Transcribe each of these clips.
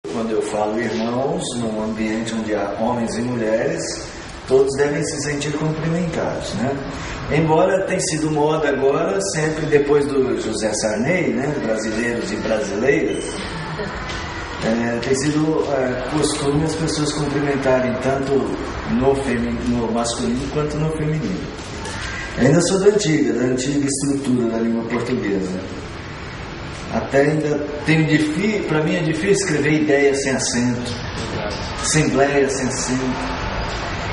Quando eu falo irmãos, num ambiente onde há homens e mulheres, todos devem se sentir cumprimentados, né? Embora tenha sido moda agora, sempre depois do José Sarney, né? Brasileiros e brasileiras, tem sido costume as pessoas cumprimentarem tanto no masculino quanto no feminino. Ainda sou da antiga estrutura da língua portuguesa. Até ainda tenho para mim é difícil escrever ideia sem acento, assembleia sem acento.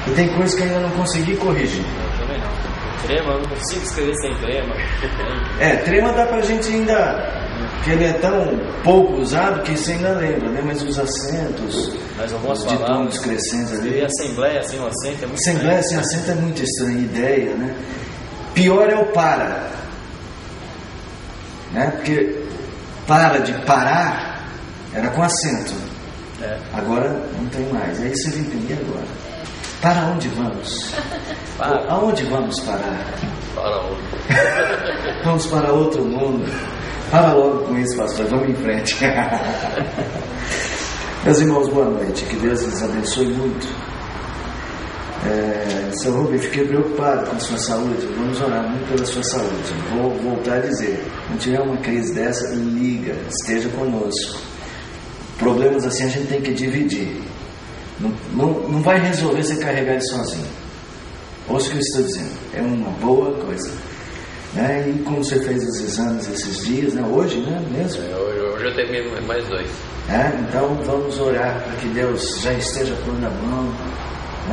E tem coisas que ainda não consegui corrigir. Eu também não. Trema, eu não consigo escrever sem trema. Trema dá pra gente ainda, que ele é tão pouco usado que você ainda lembra, né? Mas os acentos, os diplomas crescentes ali. E assembleia sem o acento é muito assembleia estranho. sem acento é muito estranha ideia, né? Pior é o para, né? Porque para de parar era com acento. Agora não tem mais. Aí você vem entender agora. Para onde vamos? Aonde vamos parar? Para onde? Vamos para outro mundo. Para logo com isso, pastor. Vamos em frente. Meus irmãos, boa noite. Que Deus lhes abençoe muito. Seu Rubem, fiquei preocupado com a sua saúde. Vamos orar muito pela sua saúde. Vou voltar a dizer, não tiver uma crise dessa, liga, esteja conosco. Problemas assim a gente tem que dividir. Não vai resolver você carregar ele sozinho. Ouça o que eu estou dizendo. É uma boa coisa, né? E como você fez os exames esses dias, né? Hoje, né? Mesmo? Hoje eu tenho mais 2. Então vamos orar para que Deus já esteja pondo a mão.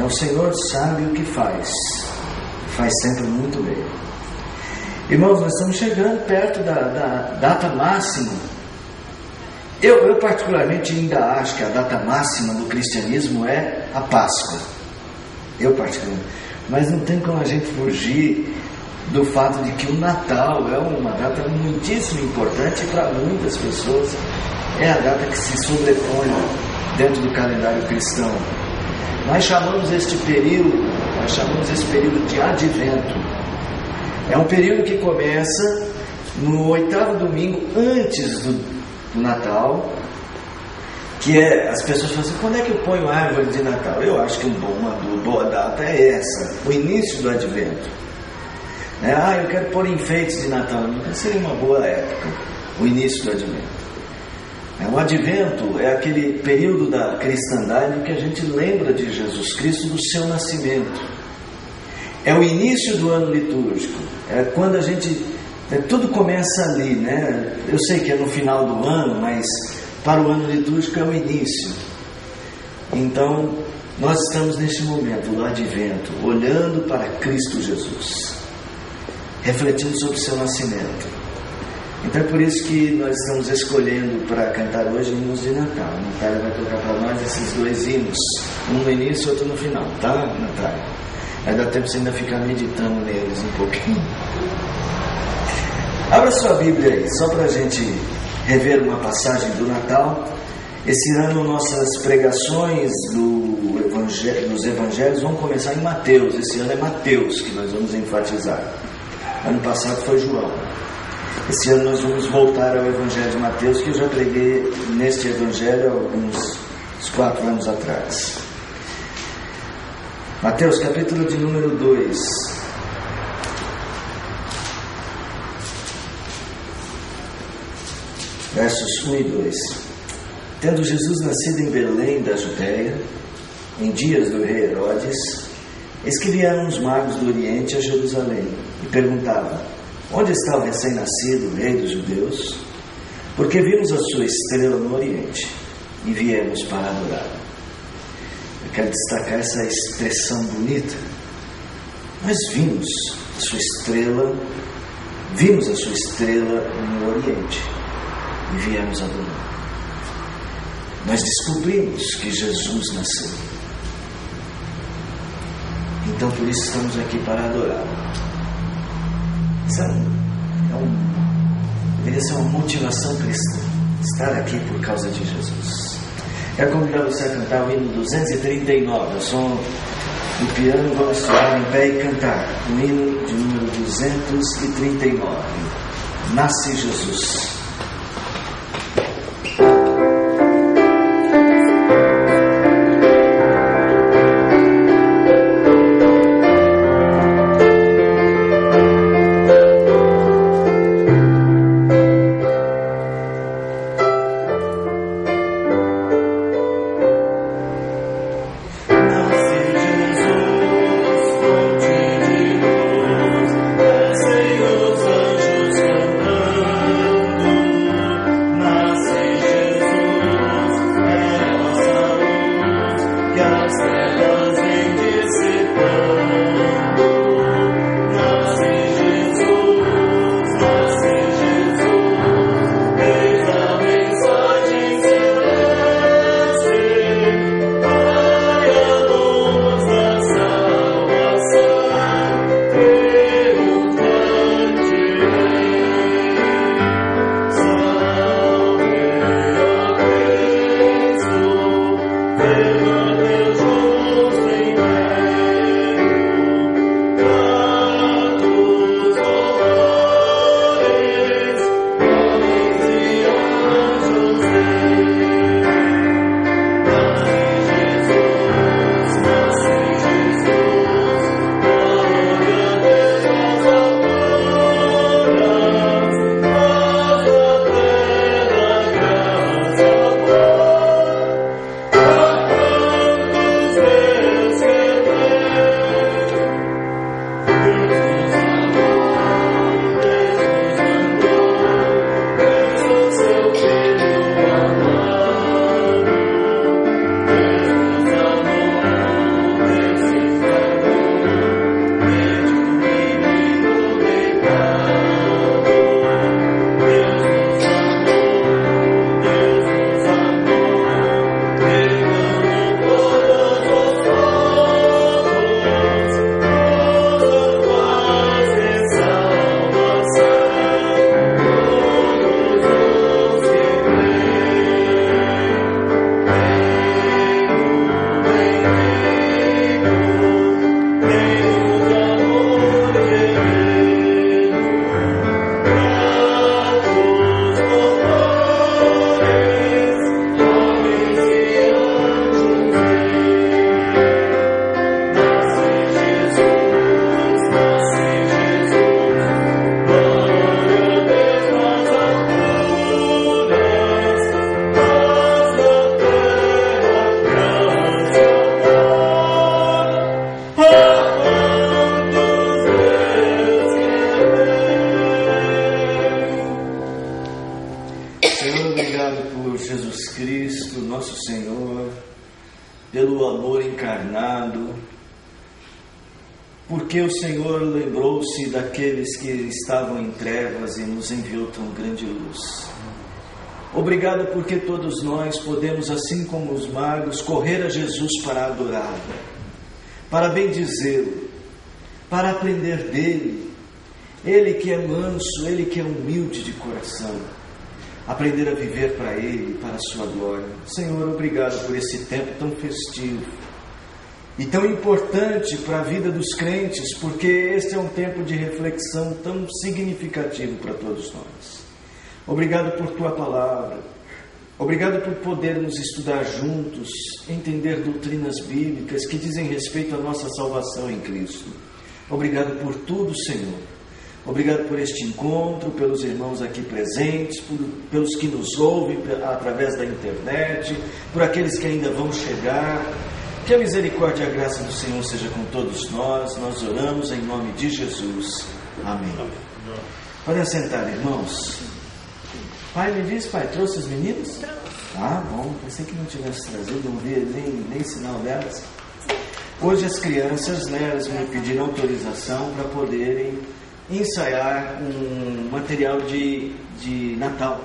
O Senhor sabe o que faz sempre muito bem. Irmãos, nós estamos chegando perto da data máxima. Eu particularmente ainda acho que a data máxima do cristianismo é a Páscoa. Eu particularmente. Mas não tem como a gente fugir do fato de que o Natal é uma data muitíssimo importante para muitas pessoas. É a data que se sobrepõe dentro do calendário cristão. Nós chamamos esse período de Advento. É um período que começa no 8º domingo antes do Natal, que as pessoas falam assim: quando é que eu ponho a árvore de Natal? Eu acho que uma boa data é essa, o início do Advento. Eu quero pôr enfeites de Natal. Não seria uma boa época, o início do Advento. O Advento é aquele período da cristandade que a gente lembra de Jesus Cristo, do seu nascimento. É o início do ano litúrgico. É quando a gente... tudo começa ali, né? Eu sei que é no final do ano, mas para o ano litúrgico é o início. Então, nós estamos neste momento do Advento, olhando para Cristo Jesus, refletindo sobre o seu nascimento. Então é por isso que nós estamos escolhendo para cantar hoje hinos de Natal. A Natália vai tocar para nós esses 2 hinos, um no início e outro no final, tá, Natália? Vai dar tempo você ainda ficar meditando neles um pouquinho. Abra sua Bíblia aí, só para a gente rever uma passagem do Natal. Esse ano nossas pregações dos evangelhos vão começar em Mateus. Esse ano é Mateus que nós vamos enfatizar. Ano passado foi João. Esse ano nós vamos voltar ao Evangelho de Mateus, que eu já preguei neste Evangelho há uns 4 anos atrás. Mateus, capítulo de número 2. Versos 1 e 2. Tendo Jesus nascido em Belém da Judéia, em dias do rei Herodes, eis que vieram os magos do Oriente a Jerusalém e perguntavam: onde está o recém-nascido rei dos judeus? Porque vimos a sua estrela no Oriente e viemos para adorar. Eu quero destacar essa expressão bonita. Nós vimos a sua estrela no Oriente e viemos adorar. Nós descobrimos que Jesus nasceu. Então por isso estamos aqui para adorá-lo. Deveria ser uma motivação cristã, estar aqui por causa de Jesus. Quero convidar você a cantar o hino 239. O som do piano, vamos estudar em pé e cantar o hino de número 239. Nasce Jesus. Senhor, pelo amor encarnado, porque o Senhor lembrou-se daqueles que estavam em trevas e nos enviou tão grande luz. Obrigado porque todos nós podemos, assim como os magos, correr a Jesus para adorá-lo, para bendizê-lo, para aprender dele. Ele que é manso, ele que é humilde de coração, aprender a viver para ele, para a sua glória. Senhor, obrigado por esse tempo tão festivo e tão importante para a vida dos crentes, porque este é um tempo de reflexão tão significativo para todos nós. Obrigado por tua palavra, obrigado por podermos estudar juntos, entender doutrinas bíblicas que dizem respeito à nossa salvação em Cristo. Obrigado por tudo, Senhor. Obrigado por este encontro, pelos irmãos aqui presentes, pelos que nos ouvem através da internet, por aqueles que ainda vão chegar. Que a misericórdia e a graça do Senhor seja com todos nós. Nós oramos em nome de Jesus. Amém. Podem sentar, irmãos. Pai, me diz, pai, trouxe os meninos? Ah, bom, pensei que não tivesse trazido, não vi nem sinal delas. Hoje as crianças, elas me pediram autorização para poderem ensaiar um material de Natal.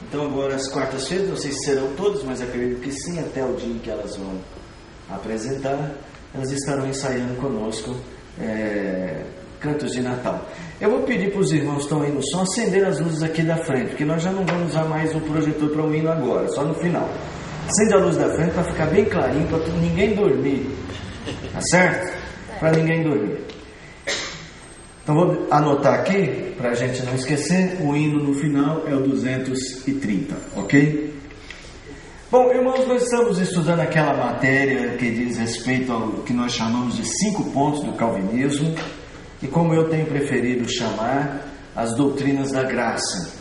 Então agora as quartas-feiras, não sei se serão todas, mas acredito que sim, até o dia em que elas vão apresentar, elas estarão ensaiando conosco cantos de Natal. Eu vou pedir para os irmãos que estão aí no som acender as luzes aqui da frente, porque nós já não vamos usar mais o projetor para o hino agora, só no final. Acende a luz da frente para ficar bem clarinho, para ninguém dormir, tá certo? Para ninguém dormir. Então vou anotar aqui, para a gente não esquecer, o hino no final é o 230, ok? Bom, irmãos, nós estamos estudando aquela matéria que diz respeito ao que nós chamamos de 5 pontos do calvinismo, e como eu tenho preferido chamar, as doutrinas da graça.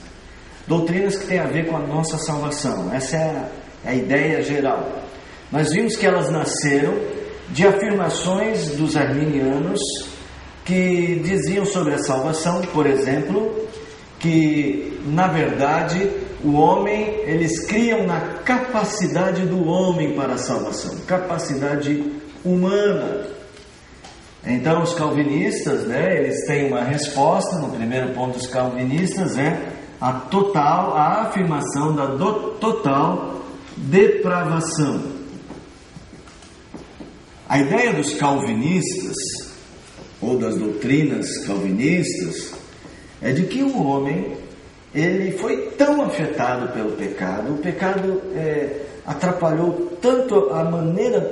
Doutrinas que têm a ver com a nossa salvação. Essa é a ideia geral. Nós vimos que elas nasceram de afirmações dos arminianos que diziam sobre a salvação, por exemplo, que na verdade o homem, eles criam na capacidade do homem para a salvação, capacidade humana. Então os calvinistas, eles têm uma resposta. No primeiro ponto dos calvinistas é a afirmação da total depravação. A ideia dos calvinistas, ou das doutrinas calvinistas, é de que o homem, ele foi tão afetado pelo pecado, o pecado atrapalhou tanto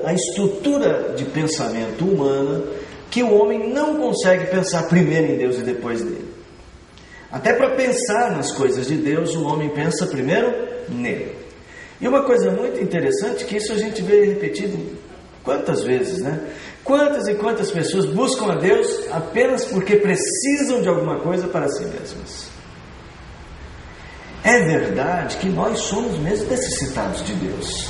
a estrutura de pensamento humana, que o homem não consegue pensar primeiro em Deus e depois dele. Até para pensar nas coisas de Deus, o homem pensa primeiro nele. E uma coisa muito interessante, que isso a gente vê repetido quantas vezes, Quantas e quantas pessoas buscam a Deus apenas porque precisam de alguma coisa para si mesmas. É verdade que nós somos mesmo necessitados de Deus,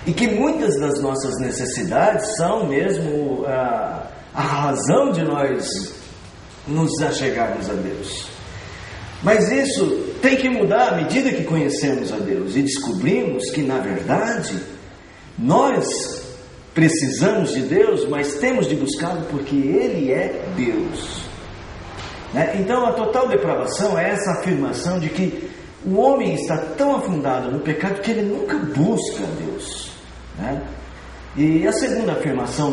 e que muitas das nossas necessidades são mesmo a razão de nós nos achegarmos a Deus. Mas isso tem que mudar à medida que conhecemos a Deus e descobrimos que, na verdade, nós precisamos de Deus, mas temos de buscá-lo porque Ele é Deus. Então a total depravação é essa afirmação de que o homem está tão afundado no pecado que ele nunca busca a Deus. E a segunda afirmação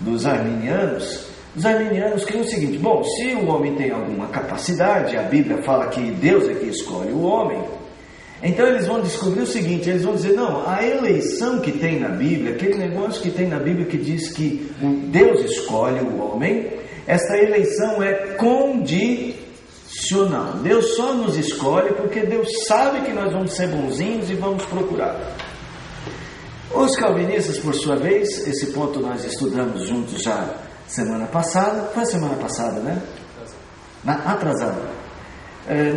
dos arminianos, os arminianos criam o seguinte: bom, se o homem tem alguma capacidade, a Bíblia fala que Deus é que escolhe o homem, então eles vão descobrir o seguinte, eles vão dizer, não, a eleição que tem na Bíblia, aquele negócio que tem na Bíblia que diz que Deus escolhe o homem, essa eleição é condicional. Deus só nos escolhe porque Deus sabe que nós vamos ser bonzinhos e vamos procurar. Os calvinistas, por sua vez, esse ponto nós estudamos juntos já semana passada. Foi semana passada, Atrasada.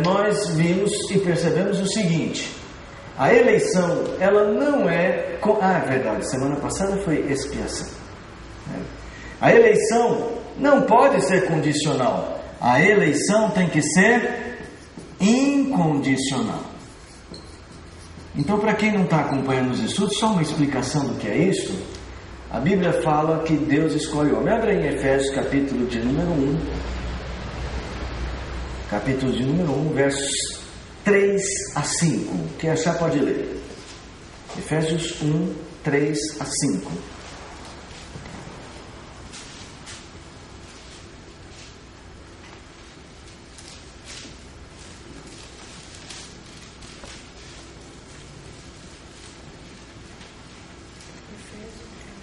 Nós vimos e percebemos o seguinte: a eleição, ela não é... é verdade, semana passada foi expiação. A eleição não pode ser condicional. A eleição tem que ser incondicional. Então, para quem não está acompanhando os estudos, só uma explicação do que é isso. A Bíblia fala que Deus escolhe o homem. Abra em Efésios, capítulo de número 1. Capítulo de número 1, versos 3 a 5. Quem achar pode ler. Efésios 1, 3 a 5.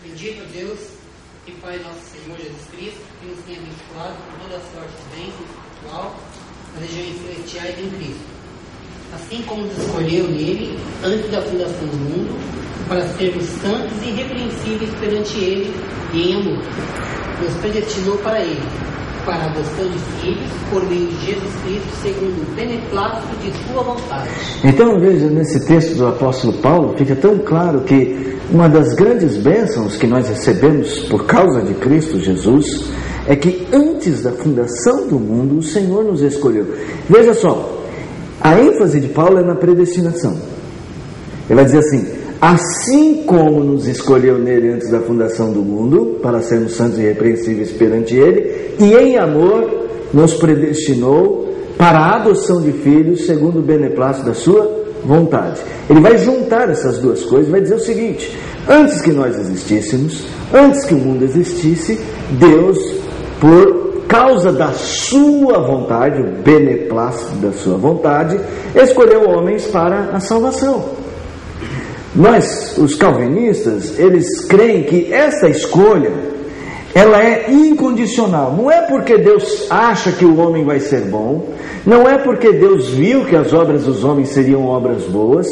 Bendito Deus e Pai nosso Senhor Jesus Cristo, que nos tem abençoado com toda a sorte de bênção espiritual nas regiões celestiais em Cristo. Assim como nos escolheu nele, antes da fundação do mundo, para sermos santos e irrepreensíveis perante ele e em amor. Nos predestinou para ele, para a adoção de filhos, por meio de Jesus Cristo, segundo o beneplácito de sua vontade. Então veja, nesse texto do apóstolo Paulo, fica tão claro que uma das grandes bênçãos que nós recebemos por causa de Cristo Jesus é que antes da fundação do mundo o Senhor nos escolheu. Veja só, a ênfase de Paulo é na predestinação. Ele vai dizer assim como nos escolheu nele antes da fundação do mundo, para sermos santos e irrepreensíveis perante ele, e em amor nos predestinou para a adoção de filhos segundo o beneplácito da sua vontade. Ele vai juntar essas duas coisas, vai dizer o seguinte: antes que nós existíssemos, antes que o mundo existisse, Deus, por causa da sua vontade, o beneplácito da sua vontade, escolheu homens para a salvação. Nós, os calvinistas, eles creem que essa escolha, ela é incondicional. Não é porque Deus acha que o homem vai ser bom, não é porque Deus viu que as obras dos homens seriam obras boas,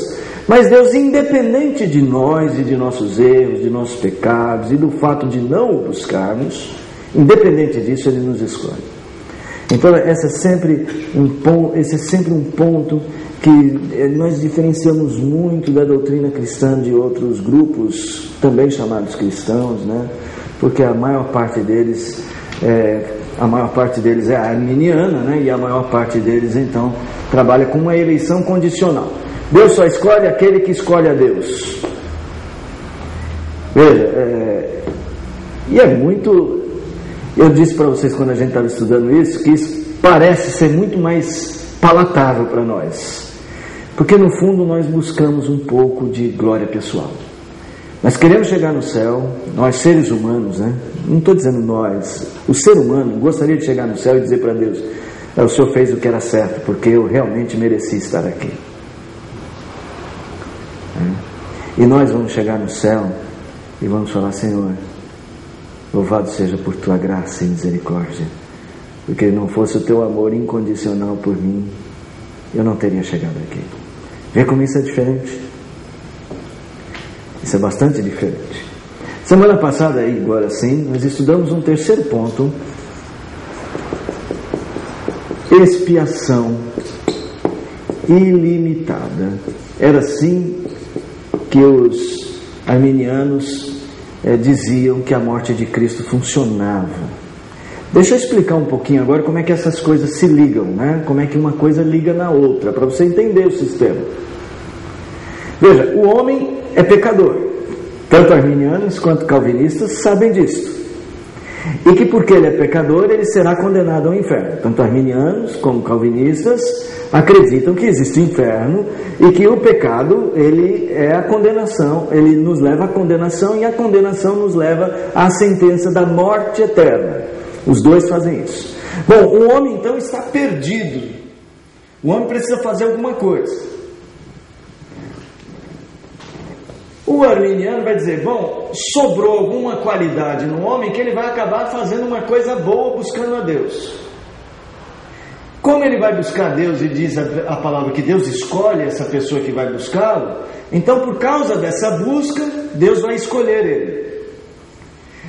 mas Deus, independente de nós e de nossos erros, de nossos pecados e do fato de não o buscarmos, independente disso, Ele nos escolhe. Então esse é sempre um ponto que nós diferenciamos muito da doutrina cristã de outros grupos, também chamados cristãos, né? Porque a maior parte deles é arminiana, né? E a maior parte deles, então, trabalha com uma eleição condicional. Deus só escolhe aquele que escolhe a Deus. Veja, e é muito... Eu disse para vocês quando a gente estava estudando isso, que isso parece ser muito mais palatável para nós. Porque no fundo nós buscamos um pouco de glória pessoal. Nós queremos chegar no céu, nós seres humanos, né? Não estou dizendo nós, o ser humano gostaria de chegar no céu e dizer para Deus: o Senhor fez o que era certo, porque eu realmente mereci estar aqui. E nós vamos chegar no céu e vamos falar: Senhor, louvado seja por tua graça e misericórdia, porque não fosse o teu amor incondicional por mim, eu não teria chegado aqui. Vê como isso é diferente. Isso é bastante diferente. Semana passada, agora sim, nós estudamos um terceiro ponto: expiação ilimitada. Era assim que os arminianos diziam que a morte de Cristo funcionava. Deixa eu explicar um pouquinho agora como é que essas coisas se ligam, né? Como é que uma coisa liga na outra, para você entender o sistema. Veja, o homem é pecador. Tanto arminianos quanto calvinistas sabem disso. E que porque ele é pecador, ele será condenado ao inferno. Tanto arminianos como calvinistas acreditam que existe o inferno e que o pecado, ele é a condenação, ele nos leva à condenação e a condenação nos leva à sentença da morte eterna. Os dois fazem isso. Bom, o homem então está perdido. O homem precisa fazer alguma coisa. O arminiano vai dizer: bom, sobrou alguma qualidade no homem que ele vai acabar fazendo uma coisa boa buscando a Deus. Como ele vai buscar Deus e diz a palavra que Deus escolhe essa pessoa que vai buscá-lo, então por causa dessa busca, Deus vai escolher ele.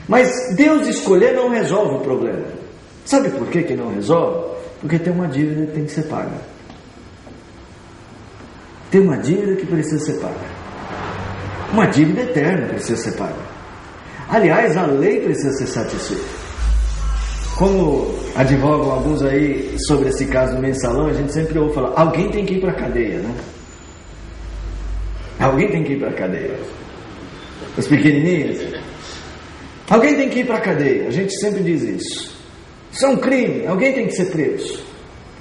Mas Deus escolher não resolve o problema. Sabe por que não resolve? Porque tem uma dívida que tem que ser paga. Tem uma dívida que precisa ser paga. Uma dívida eterna precisa ser paga. Aliás, a lei precisa ser satisfeita. Como advogam alguns aí sobre esse caso do mensalão, a gente sempre ouve falar: alguém tem que ir para a cadeia, né? Alguém tem que ir para a cadeia. Os pequenininhos. Alguém tem que ir para a cadeia. A gente sempre diz isso. Isso é um crime. Alguém tem que ser preso.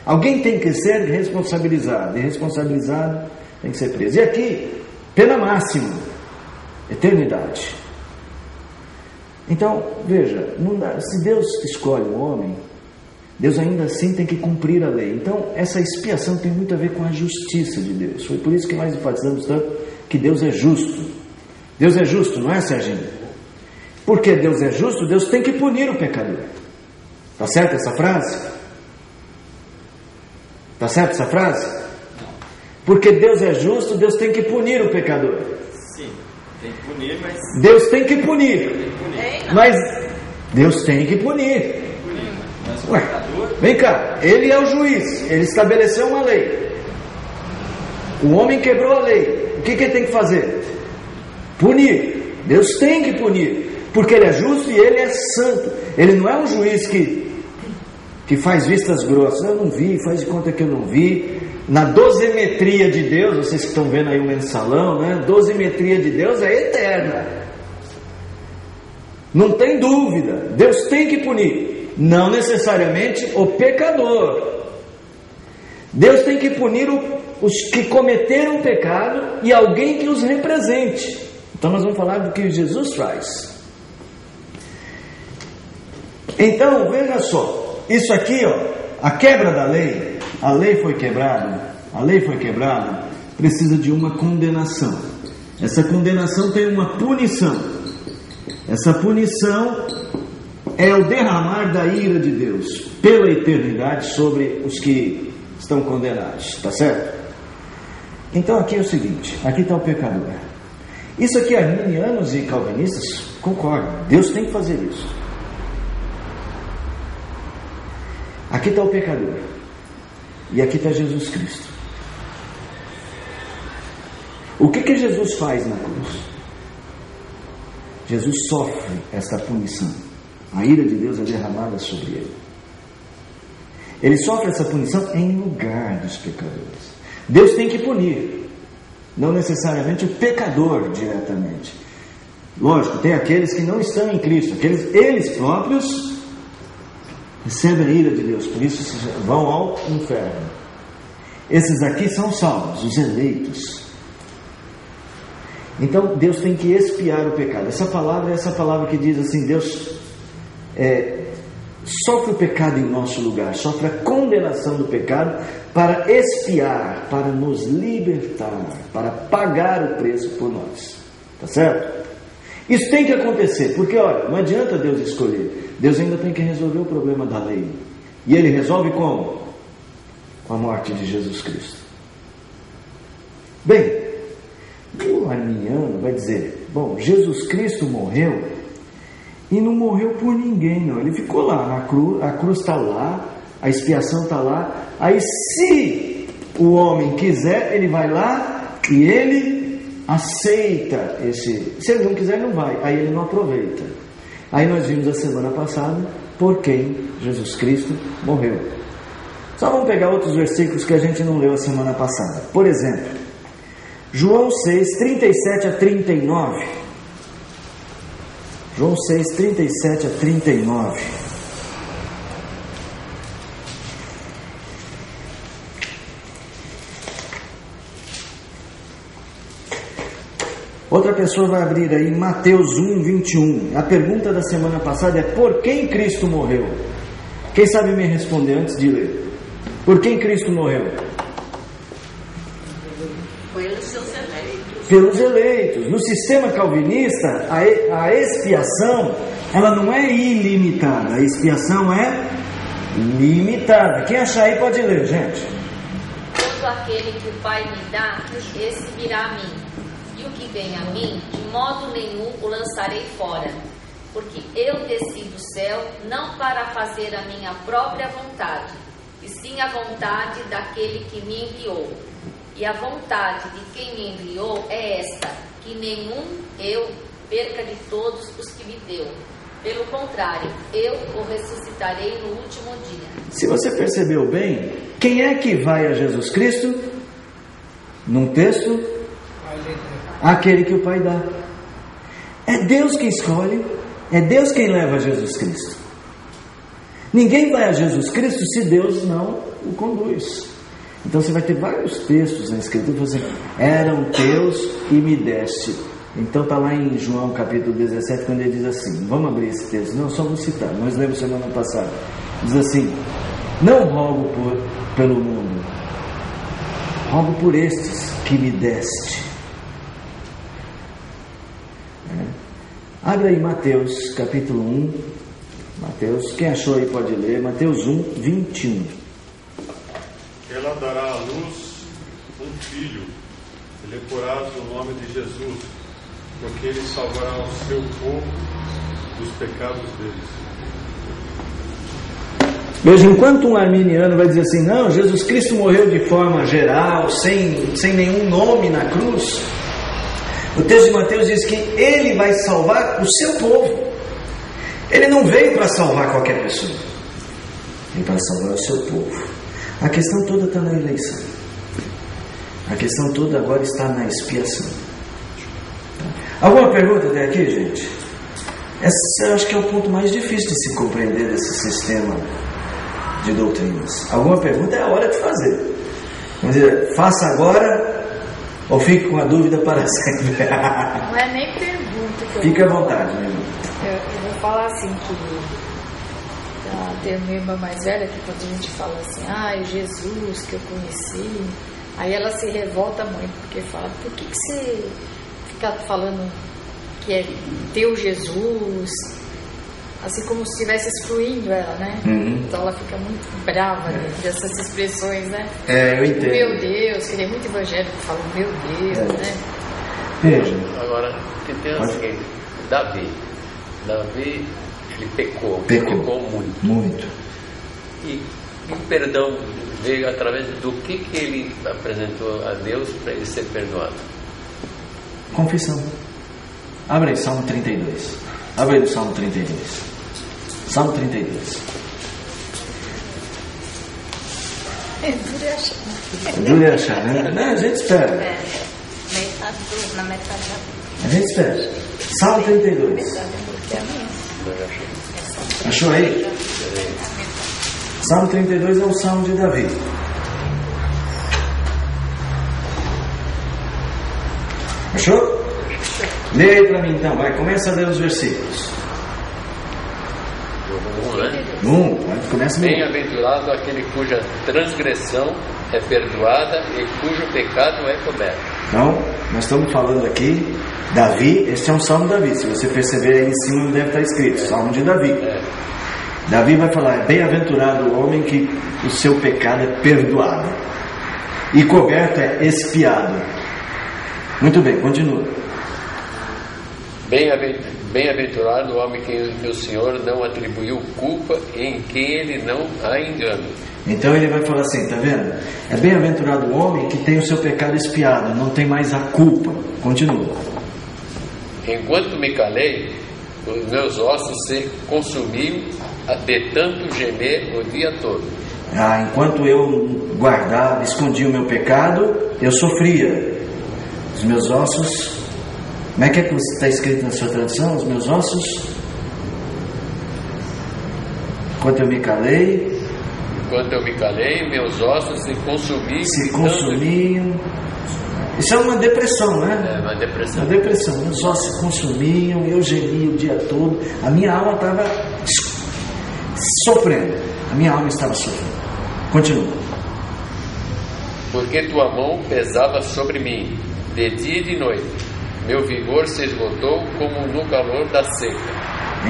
Alguém tem que ser responsabilizado. E responsabilizado tem que ser preso. E aqui, pena máxima. Eternidade. Então, veja, não dá, se Deus escolhe um homem, Deus ainda assim tem que cumprir a lei. Então, essa expiação tem muito a ver com a justiça de Deus. Foi por isso que nós enfatizamos tanto que Deus é justo. Deus é justo, não é, Serginho? Porque Deus é justo, Deus tem que punir o pecador. Está certa essa frase? Está certa essa frase? Porque Deus é justo, Deus tem que punir o pecador. Sim, tem que punir, mas... Deus tem que punir. Mas Deus tem que punir. Ué, vem cá, Ele é o juiz, Ele estabeleceu uma lei. O homem quebrou a lei. O que Ele tem que fazer? Punir. Deus tem que punir, porque Ele é justo e Ele é santo. Ele não é um juiz que faz vistas grossas. Eu não vi, faz de conta que eu não vi. Na dosimetria de Deus, vocês que estão vendo aí o mensalão, né? Dosimetria de Deus é eterna. Não tem dúvida. Deus tem que punir. Não necessariamente o pecador. Deus tem que punir os que cometeram o pecado e alguém que os represente. Então nós vamos falar do que Jesus faz. Então, veja só. Isso aqui, ó, a quebra da lei. A lei foi quebrada, precisa de uma condenação. Essa condenação tem uma punição. Essa punição é o derramar da ira de Deus pela eternidade sobre os que estão condenados, está certo? Então aqui é o seguinte, aqui está o pecador. Isso aqui arminianos e calvinistas concordam, Deus tem que fazer isso. Aqui está o pecador. E aqui está Jesus Cristo. O que Jesus faz na cruz? Jesus sofre esta punição. A ira de Deus é derramada sobre ele. Ele sofre essa punição em lugar dos pecadores. Deus tem que punir, não necessariamente o pecador diretamente. Lógico, tem aqueles que não estão em Cristo, eles próprios recebem a ira de Deus, por isso vão ao inferno. Esses aqui são salvos, os eleitos. Então Deus tem que expiar o pecado. Essa palavra é essa palavra que diz assim: Deus sofre o pecado em nosso lugar, sofre a condenação do pecado para expiar, para nos libertar, para pagar o preço por nós. Tá certo? Isso tem que acontecer, porque olha, não adianta Deus escolher. Deus ainda tem que resolver o problema da lei. E Ele resolve como? Com a morte de Jesus Cristo. Bem, o arminiano vai dizer: bom, Jesus Cristo morreu e não morreu por ninguém, não. Ele ficou lá na cruz, a cruz está lá, a expiação está lá. Aí se o homem quiser, ele vai lá e ele aceita esse. Se ele não quiser, não vai. Aí ele não aproveita. Aí nós vimos a semana passada por quem Jesus Cristo morreu. Só vamos pegar outros versículos que a gente não leu a semana passada. Por exemplo, João 6, 37 a 39. João 6, 37 a 39. Outra pessoa vai abrir aí Mateus 1, 21. A pergunta da semana passada é: por quem Cristo morreu? Quem sabe me responder antes de ler? Por quem Cristo morreu? Pelos seus eleitos. Pelos eleitos. No sistema calvinista, a expiação, ela não é ilimitada. A expiação é limitada. Quem achar aí pode ler, gente. Todo aquele que o Pai me dá, esse virá a mim. E o que vem a mim, de modo nenhum o lançarei fora. Porque eu desci do céu não para fazer a minha própria vontade, e sim a vontade daquele que me enviou. E a vontade de quem me enviou é esta: que nenhum eu perca de todos os que me deu. Pelo contrário, eu o ressuscitarei no último dia. Se você percebeu bem, quem é que vai a Jesus Cristo? Num texto? àquele que o Pai dá. É Deus quem escolhe, é Deus quem leva a Jesus Cristo. Ninguém vai a Jesus Cristo se Deus não o conduz. Então você vai ter vários textos na Escritura assim: eram teus e me deste. Então está lá em João capítulo 17, quando ele diz assim, vamos abrir esse texto, não, só vou citar, nós lemos semana passada, diz assim: não rogo pelo mundo, rogo por estes que me deste. Abre aí Mateus capítulo 1, Mateus, quem achou aí pode ler, Mateus 1, 21. Ela dará à luz um filho, e lhe porás o nome de Jesus, porque ele salvará o seu povo dos pecados deles. Veja, enquanto um arminiano vai dizer assim, não, Jesus Cristo morreu de forma geral, sem nenhum nome na cruz, o texto de Mateus diz que ele vai salvar o seu povo. Ele não veio para salvar qualquer pessoa, veio para salvar o seu povo. A questão toda está na eleição. A questão toda agora está na expiação. Alguma pergunta até aqui, gente? Esse eu acho que é o ponto mais difícil de se compreender desse sistema de doutrinas. Alguma pergunta é a hora de fazer. Vamos dizer, faça agora ou fique com a dúvida para sempre. Não é nem pergunta que eu Fique à vontade, meu irmão. Eu vou falar assim que tem uma irmã mais velha que quando a gente fala assim, Jesus que eu conheci, aí ela se revolta muito, porque fala, por que você fica falando que é teu Jesus, assim como se estivesse excluindo ela, né? Então ela fica muito brava dessas expressões, né? Eu entendo. Meu Deus, que ele é muito evangélico, fala meu Deus, né? Veja. Agora, que tem o seguinte, Davi, ele pecou muito. E o perdão veio através do que ele apresentou a Deus para ele ser perdoado? Confissão. Abre aí, Salmo 32. Abre aí o Salmo 32. Salmo 32. Duro de achar, né? Não, a gente espera. Na metade A gente espera. Salmo 32. Achou aí? Salmo 32 é o Salmo de Davi. Achou? Leia aí para mim então, vai, começa a ler os versículos. Começa no 1. Bem-aventurado aquele cuja transgressão é perdoada e cujo pecado é coberto. Então, nós estamos falando aqui, Davi, este é um Salmo de Davi, se você perceber aí em cima deve estar escrito, Salmo de Davi. Davi vai falar, bem-aventurado o homem que o seu pecado é perdoado e coberto é expiado. Muito bem, continua. Bem-aventurado o homem que o Senhor não atribuiu culpa e em quem ele não há engano. Então ele vai falar assim, tá vendo? É bem-aventurado o homem que tem o seu pecado expiado, não tem mais a culpa. Continua. Enquanto me calei, os meus ossos se consumiam de tanto gemer o dia todo. Enquanto eu guardava, escondia o meu pecado, eu sofria. Os meus ossos... Como é que está escrito na sua tradução? Os meus ossos? Enquanto eu me calei, meus ossos se consumiam. Isso é uma depressão, né? É uma depressão. Uma depressão. Meus ossos se consumiam, eu gemia o dia todo. A minha alma estava sofrendo. A minha alma estava sofrendo. Continua. Porque tua mão pesava sobre mim, de dia e de noite. Meu vigor se esgotou como no calor da seca.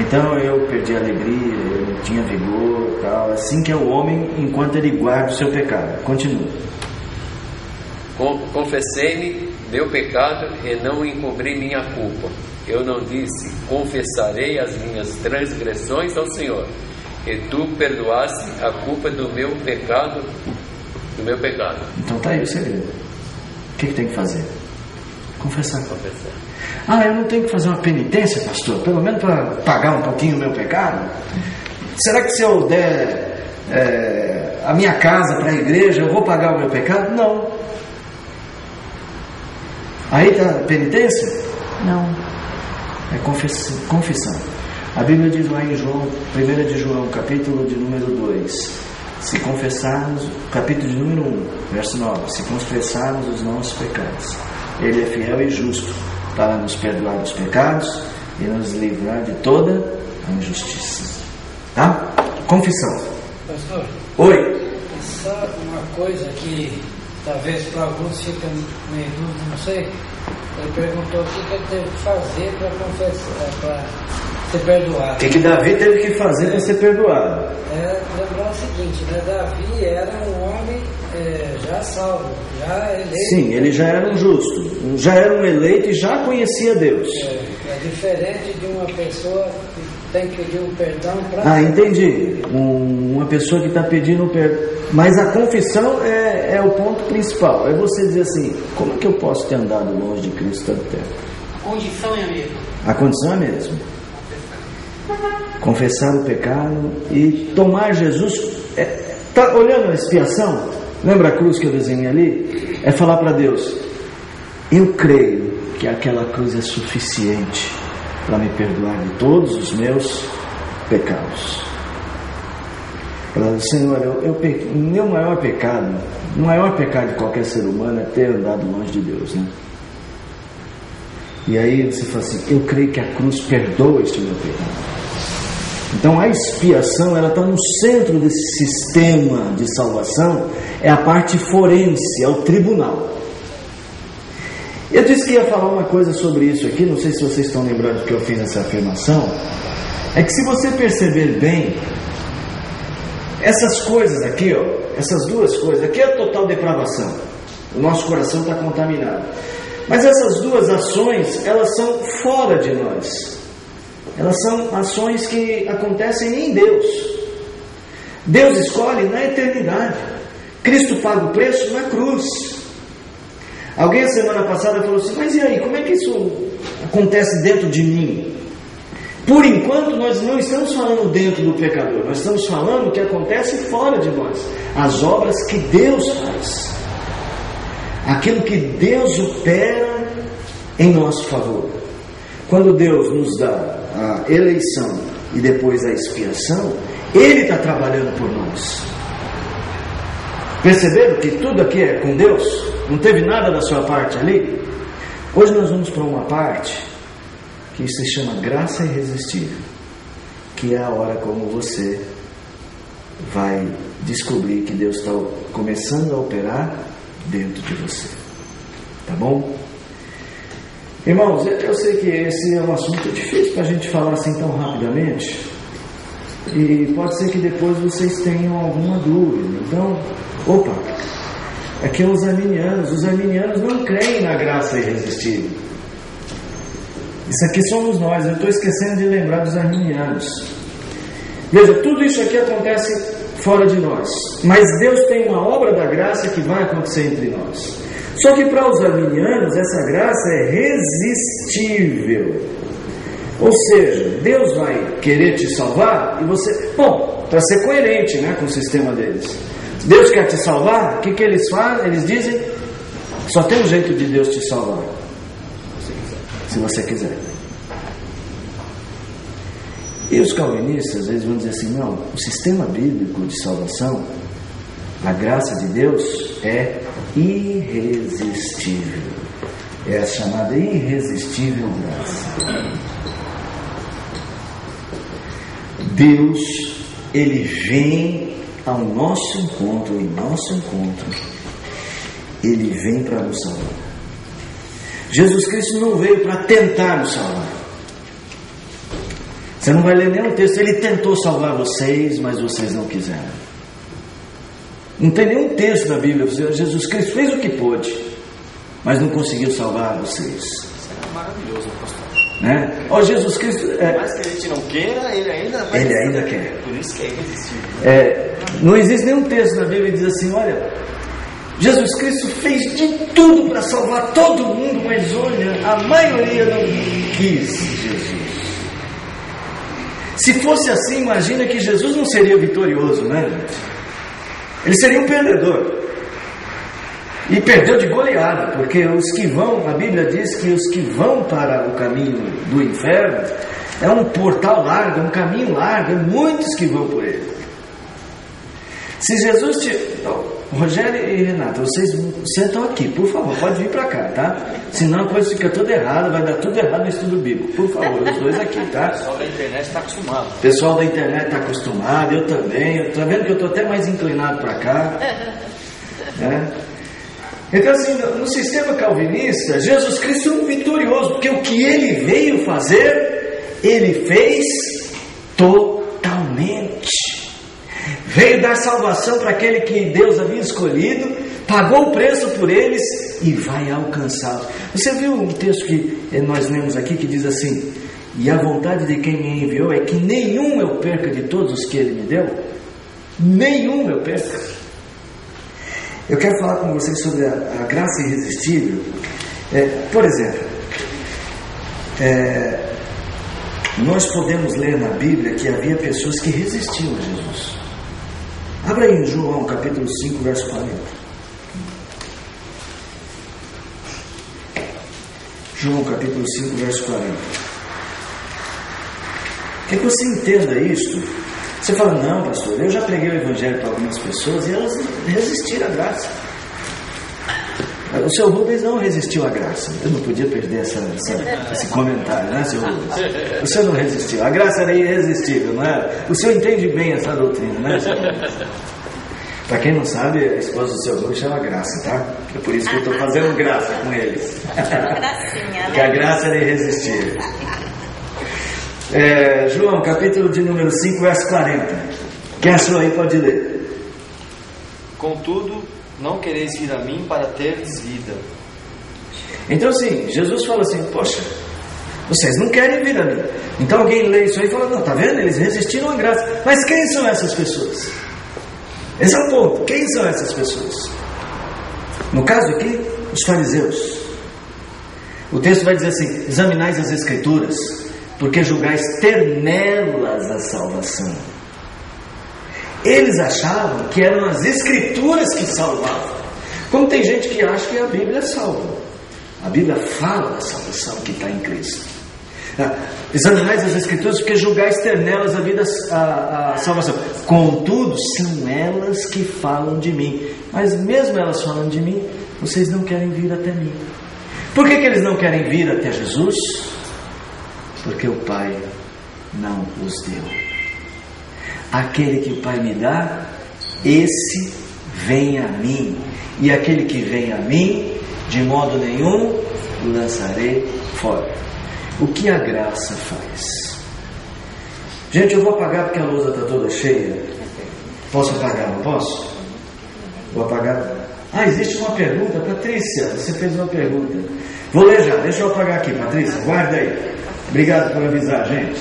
Então eu perdi a alegria, eu não tinha vigor, tal. Assim que é o homem enquanto ele guarda o seu pecado. Continua. Confessei-me meu pecado e não encobri minha culpa. Eu não disse, confessarei as minhas transgressões ao Senhor, e tu perdoaste a culpa do meu pecado. Então tá aí o segredo. O que tem que fazer? Confessar. Eu não tenho que fazer uma penitência, pastor? Pelo menos para pagar um pouquinho o meu pecado? Será que se eu der a minha casa para a igreja, eu vou pagar o meu pecado? Não. Aí está penitência? Não. É confissão. A Bíblia diz lá em João, 1 de João, capítulo de número 2, se confessarmos, capítulo de número 1, verso 9, se confessarmos os nossos pecados, Ele é fiel e justo para nos perdoar dos pecados e nos livrar de toda a injustiça. Tá? Confissão. Pastor? Oi. Só uma coisa que talvez para alguns fica meio dúvida, não sei. Ele perguntou o que ele teve que fazer para confessar, para ser perdoado. O que Davi teve que fazer para ser perdoado? Lembrar o seguinte, né? Davi era um homem já salvo, já eleito. Sim, ele já era um justo, já era um eleito e já conhecia Deus. É diferente de uma pessoa que tem que pedir um perdão para... Entendi. Uma pessoa que está pedindo perdão. Mas a confissão é o ponto principal. É você dizer assim, como é que eu posso ter andado longe de Cristo tanto tempo? A condição é a mesma. A condição é a mesma. Confessar o pecado e tomar Jesus. Tá olhando a expiação? Lembra a cruz que eu desenhei ali? É falar para Deus, eu creio que aquela cruz é suficiente para me perdoar de todos os meus pecados. Para Senhor, meu maior pecado, o maior pecado de qualquer ser humano é ter andado longe de Deus, né? E aí você fala assim, eu creio que a cruz perdoa este meu pecado. Então a expiação, ela está no centro desse sistema de salvação, é a parte forense, é o tribunal. Eu disse que ia falar uma coisa sobre isso aqui, não sei se vocês estão lembrando que eu fiz essa afirmação, é que se você perceber bem, essas coisas aqui, ó, essas duas coisas, aqui é a total depravação, o nosso coração está contaminado, mas essas duas ações, elas são fora de nós. Elas são ações que acontecem em Deus. Deus escolhe na eternidade. Cristo paga o preço na cruz. Alguém a semana passada falou assim, mas e aí, como é que isso acontece dentro de mim? Por enquanto nós não estamos falando dentro do pecador, nós estamos falando o que acontece fora de nós. As obras que Deus faz. Aquilo que Deus opera em nosso favor. Quando Deus nos dá a eleição e depois a expiação, Ele está trabalhando por nós. Perceberam que tudo aqui é com Deus? Não teve nada da sua parte ali? Hoje nós vamos para uma parte que se chama graça irresistível, que é a hora como você vai descobrir que Deus está começando a operar dentro de você. Tá bom? Irmãos, eu sei que esse é um assunto difícil para a gente falar assim tão rapidamente, e pode ser que depois vocês tenham alguma dúvida. Então, aqui os arminianos não creem na graça irresistível. Isso aqui somos nós, eu estou esquecendo de lembrar dos arminianos. Veja, tudo isso aqui acontece fora de nós, mas Deus tem uma obra da graça que vai acontecer entre nós. Só que para os arminianos essa graça é irresistível. Ou seja, Deus vai querer te salvar e você... Bom, para ser coerente, né, com o sistema deles. Deus quer te salvar, o que eles fazem? Eles dizem, só tem um jeito de Deus te salvar. Se você quiser. E os calvinistas, eles vão dizer assim, não, o sistema bíblico de salvação, a graça de Deus é irresistível. É a chamada irresistível graça. Deus, Ele vem ao nosso encontro, em nosso encontro, Ele vem para nos salvar. Jesus Cristo não veio para tentar nos salvar. Você não vai ler nenhum texto, Ele tentou salvar vocês, mas vocês não quiseram. Não tem nenhum texto da Bíblia dizendo Jesus Cristo fez o que pôde, mas não conseguiu salvar vocês. Isso é maravilhoso, pastor. Né? Jesus Cristo... Por mais que a gente não queira, Ele ainda quer. Por isso que é irresistível. Não existe nenhum texto na Bíblia que diz assim, olha, Jesus Cristo fez de tudo para salvar todo mundo, mas olha, a maioria não quis Jesus. Se fosse assim, imagina que Jesus não seria vitorioso, né? Ele seria um perdedor. E perdeu de goleada, porque os que vão, a Bíblia diz que os que vão para o caminho do inferno é um portal largo, é um caminho largo, muitos que vão por ele. Se Jesus Rogério e Renata, vocês sentam aqui, por favor, pode vir para cá, tá? Senão a coisa fica toda errada, vai dar tudo errado no estudo bíblico. Por favor, os dois aqui, tá? O pessoal da internet está acostumado. O pessoal da internet está acostumado, eu também. Tá vendo que eu estou até mais inclinado para cá? Né? Então, assim, no sistema calvinista, Jesus Cristo é um vitorioso, porque o que ele veio fazer, ele fez totalmente. Veio dar salvação para aquele que Deus havia escolhido, pagou o preço por eles e vai alcançá-los. Você viu um texto que nós lemos aqui que diz assim: e a vontade de quem me enviou é que nenhum eu perca de todos os que ele me deu. Nenhum eu perca. Eu quero falar com vocês sobre a graça irresistível. Por exemplo, nós podemos ler na Bíblia que havia pessoas que resistiam a Jesus. Abra aí em João capítulo 5, verso 40. João capítulo 5, verso 40. Quer que você entenda isto? Você fala: não, pastor, eu já preguei o evangelho para algumas pessoas e elas resistiram à graça. O seu Rubens não resistiu à graça. Eu não podia perder esse comentário, né, seu Rubens? O senhor não resistiu. A graça era irresistível, não é? O senhor entende bem essa doutrina, né, seu Rubens? Para quem não sabe, a esposa do seu Rubens chama Graça, tá? É por isso que eu estou fazendo graça com eles. Porque a graça era irresistível. João, capítulo de número 5, verso 40. Quem achou aí pode ler. Contudo, não quereis vir a mim para teres vida. Então assim, Jesus fala assim: poxa, vocês não querem vir a mim. Então alguém lê isso aí e fala: não, tá vendo? Eles resistiram à graça. Mas quem são essas pessoas? Esse é o ponto. Quem são essas pessoas? No caso aqui, os fariseus. O texto vai dizer assim: examinais as escrituras, porque julgais ter nelas a salvação. Eles achavam que eram as escrituras que salvavam. Como tem gente que acha que a Bíblia salva. A Bíblia fala da salvação que está em Cristo. Examinais as escrituras, porque julgais ter nelas a salvação. Contudo, são elas que falam de mim. Mas mesmo elas falando de mim, vocês não querem vir até mim. Por que eles não querem vir até Jesus? Porque o Pai não os deu. Aquele que o Pai me dá, esse vem a mim. E aquele que vem a mim, de modo nenhum o lançarei fora. O que a graça faz? Gente, eu vou apagar porque a lousa está toda cheia. Posso apagar? Não posso? Vou apagar. Existe uma pergunta, Patrícia. Você fez uma pergunta. Vou ler já. Deixa eu apagar aqui, Patrícia. Guarda aí. Obrigado por avisar, gente.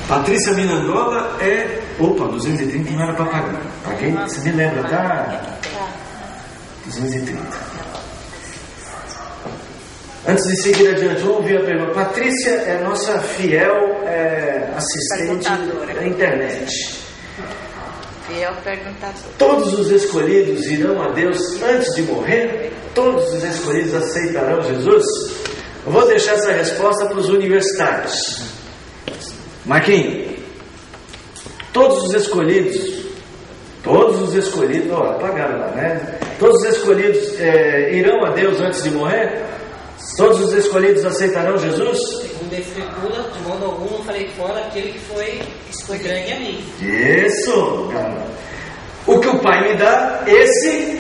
Patrícia Minangola é... Opa, 230 não era para pagar. Paguei? Você me lembra, tá? 230. Antes de seguir adiante, vamos ouvir a pergunta. Patrícia é nossa fiel assistente da internet. Fiel perguntador. Todos os escolhidos irão a Deus antes de morrer? Todos os escolhidos aceitarão Jesus? Eu vou deixar essa resposta para os universitários. Marquinhos, todos os escolhidos, apagaram lá, né? Todos os escolhidos irão a Deus antes de morrer? Todos os escolhidos aceitarão Jesus? Segundo a Escritura, de modo algum não farei fora aquele que foi estranho a mim. Isso! O que o Pai me dá, esse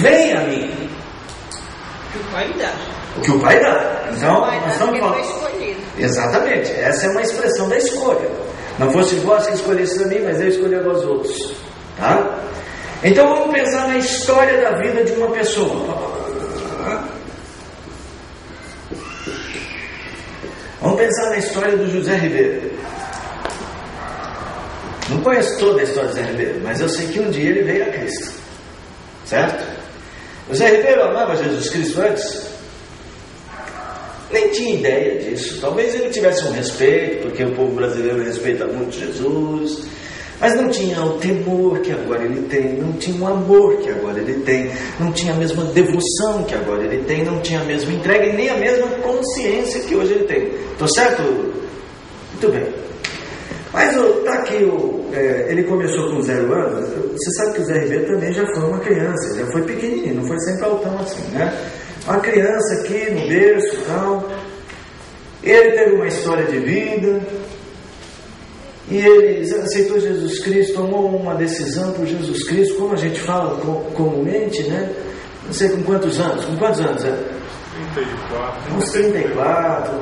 vem a mim. O que o Pai me dá. O que o Pai dá. Então, nós estamos falando. Exatamente, essa é uma expressão da escolha. Não fosse vós que escolhesse a mim, mas eu escolhi a vós outros. Tá? Então vamos pensar na história da vida de uma pessoa. Vamos pensar na história do José Ribeiro. Não conheço toda a história do José Ribeiro, mas eu sei que um dia ele veio a Cristo. Certo? José Ribeiro amava Jesus Cristo antes? Nem tinha ideia disso. Talvez ele tivesse um respeito, porque o povo brasileiro respeita muito Jesus. Mas não tinha o temor que agora ele tem, não tinha o amor que agora ele tem, não tinha a mesma devoção que agora ele tem, não tinha a mesma entrega e nem a mesma consciência que hoje ele tem. Estou certo? Muito bem. Mas está aqui, ele começou com 0 anos. Você sabe que o Zé Ribeiro também já foi uma criança, já foi pequenininho, não foi sempre altão assim, né? Uma criança aqui no berço e tal. Ele teve uma história de vida. E ele aceitou Jesus Cristo, tomou uma decisão por Jesus Cristo, como a gente fala comumente, né? Não sei com quantos anos. Com quantos anos é? 34. Uns 34.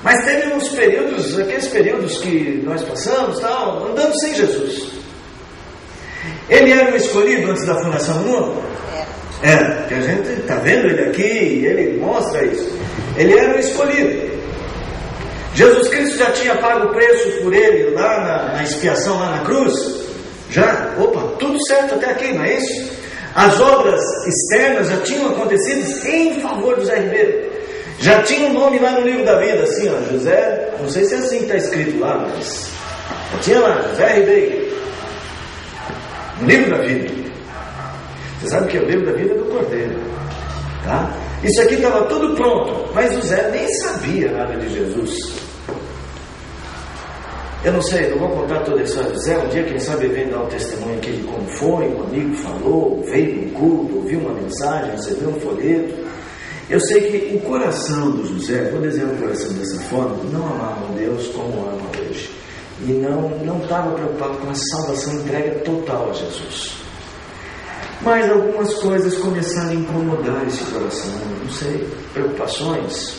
Mas teve uns períodos, aqueles períodos que nós passamos, tal, andando sem Jesus. Ele era um escolhido antes da fundação do mundo? Era, que a gente está vendo ele aqui e ele mostra isso. Ele era um escolhido. Jesus Cristo já tinha pago o preço por ele lá na expiação, lá na cruz? Já? Opa, tudo certo até aqui, não é isso? As obras externas já tinham acontecido em favor do Zé Ribeiro. Já tinha um nome lá no livro da vida, assim, ó, José, não sei se é assim que está escrito lá, mas já tinha lá, José Ribeiro. No livro da vida. Você sabe que é o livro da vida do Cordeiro. Tá? Isso aqui estava tudo pronto, mas o Zé nem sabia nada de Jesus. Eu não sei, não vou contar toda a história do Zé. Um dia, quem sabe, vem dar um testemunho aqui de como foi. Um amigo falou, veio num culto, ouviu uma mensagem, recebeu um folheto. Eu sei que o coração do José, vou desenhar o coração dessa forma, não amava Deus como ama hoje. E não estava preocupado com a salvação, entrega total a Jesus. Mas algumas coisas começaram a incomodar esse coração, não sei, preocupações.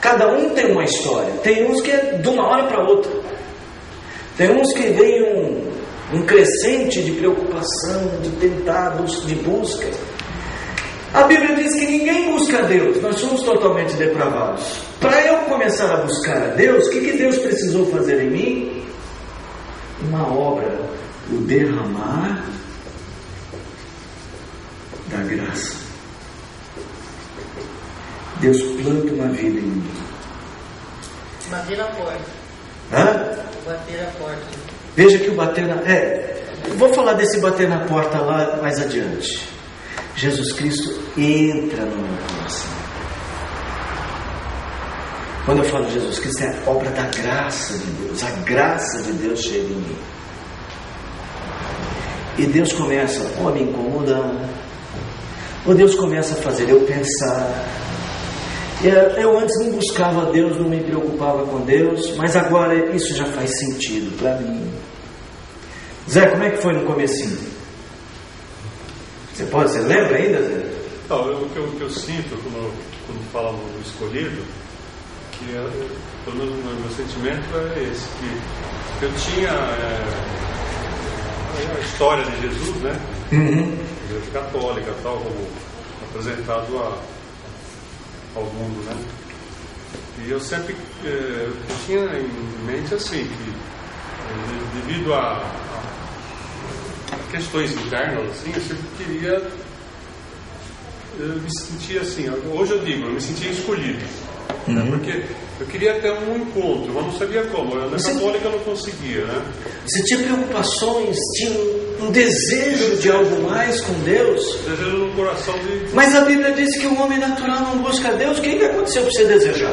Cada um tem uma história. Tem uns que é de uma hora para outra. Tem uns que vem um crescente de preocupação, de tentados, de busca. A Bíblia diz que ninguém busca a Deus. Nós somos totalmente depravados. Para eu começar a buscar a Deus, o que Deus precisou fazer em mim? Uma obra, o derramar da graça. Deus planta uma vida em mim. Bater a porta. Hã? Bater a porta. Veja que o bater na... vou falar desse bater na porta lá mais adiante. Jesus Cristo entra no meu coração. Quando eu falo de Jesus Cristo, é a obra da graça de Deus. A graça de Deus chega em mim. E Deus começa a me incomodar. Ou Deus começa a fazer eu pensar. Eu antes não buscava Deus, não me preocupava com Deus, mas agora isso já faz sentido para mim. Zé, como é que foi no comecinho? Você lembra ainda, Zé? Não, o que eu sinto quando fala no escolhido, que pelo menos o meu sentimento é esse, que eu tinha a história de Jesus, né? Igreja católica, tal, como apresentado ao mundo, né? E eu sempre tinha em mente assim, que devido a questões internas, assim, eu sempre queria, eu me sentia assim, hoje eu digo, eu me sentia escolhido, né? Porque eu queria ter um encontro, mas não sabia como. Na católica eu não conseguia, né? Você tinha preocupações, tinha um desejo de algo mais com Deus. Desejo no coração de... Mas a Bíblia diz que o homem natural não busca Deus. O que aconteceu para você desejar?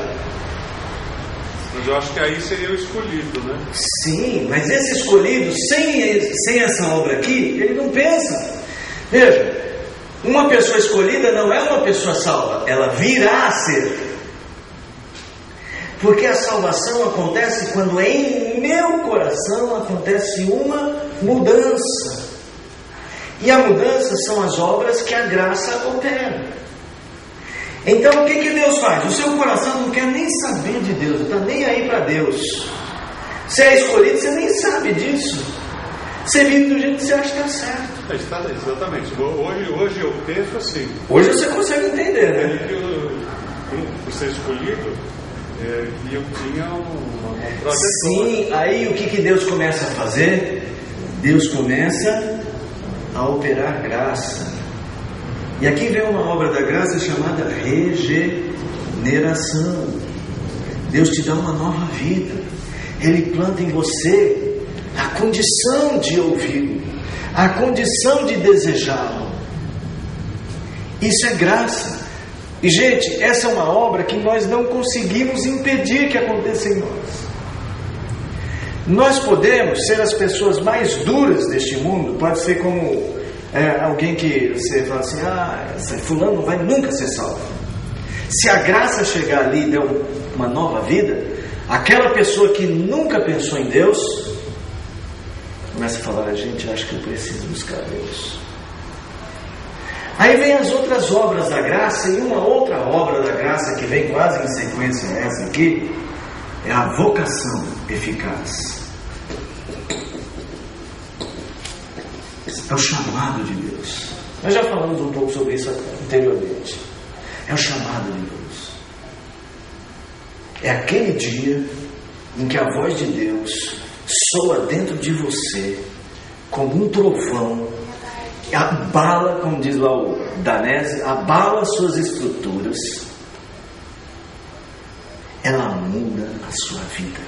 Mas eu acho que aí seria o escolhido, né? Sim, mas esse escolhido, sem essa obra aqui, ele não pensa. Veja, uma pessoa escolhida não é uma pessoa salva, ela virá a ser. Porque a salvação acontece quando em meu coração acontece uma mudança. E a mudança são as obras que a graça opera. Então o que Deus faz? O seu coração não quer nem saber de Deus, não está nem aí para Deus. Você é escolhido, você nem sabe disso. Você vive do jeito que você acha que está certo. Exatamente. Hoje eu penso assim. Hoje você consegue entender, né? Por ser escolhido, e eu tinha uma trajetória. Sim, aí o que Deus começa a fazer? Deus começa a operar graça. E aqui vem uma obra da graça chamada regeneração. Deus te dá uma nova vida. Ele planta em você a condição de ouvi-lo, a condição de desejá-lo. Isso é graça. E, gente, essa é uma obra que nós não conseguimos impedir que aconteça em nós. Nós podemos ser as pessoas mais duras deste mundo. Pode ser como alguém que você fala assim: fulano não vai nunca ser salvo. Se a graça chegar ali e der uma nova vida, aquela pessoa que nunca pensou em Deus começa a falar: gente, acho que eu preciso buscar Deus. Aí vem as outras obras da graça, e uma outra obra da graça que vem quase em sequência a essa aqui é a vocação eficaz. É o chamado de Deus. Nós já falamos um pouco sobre isso anteriormente. É o chamado de Deus. É aquele dia em que a voz de Deus soa dentro de você como um trovão, que abala, como diz lá o Danese, abala suas estruturas. Ela muda a sua vida.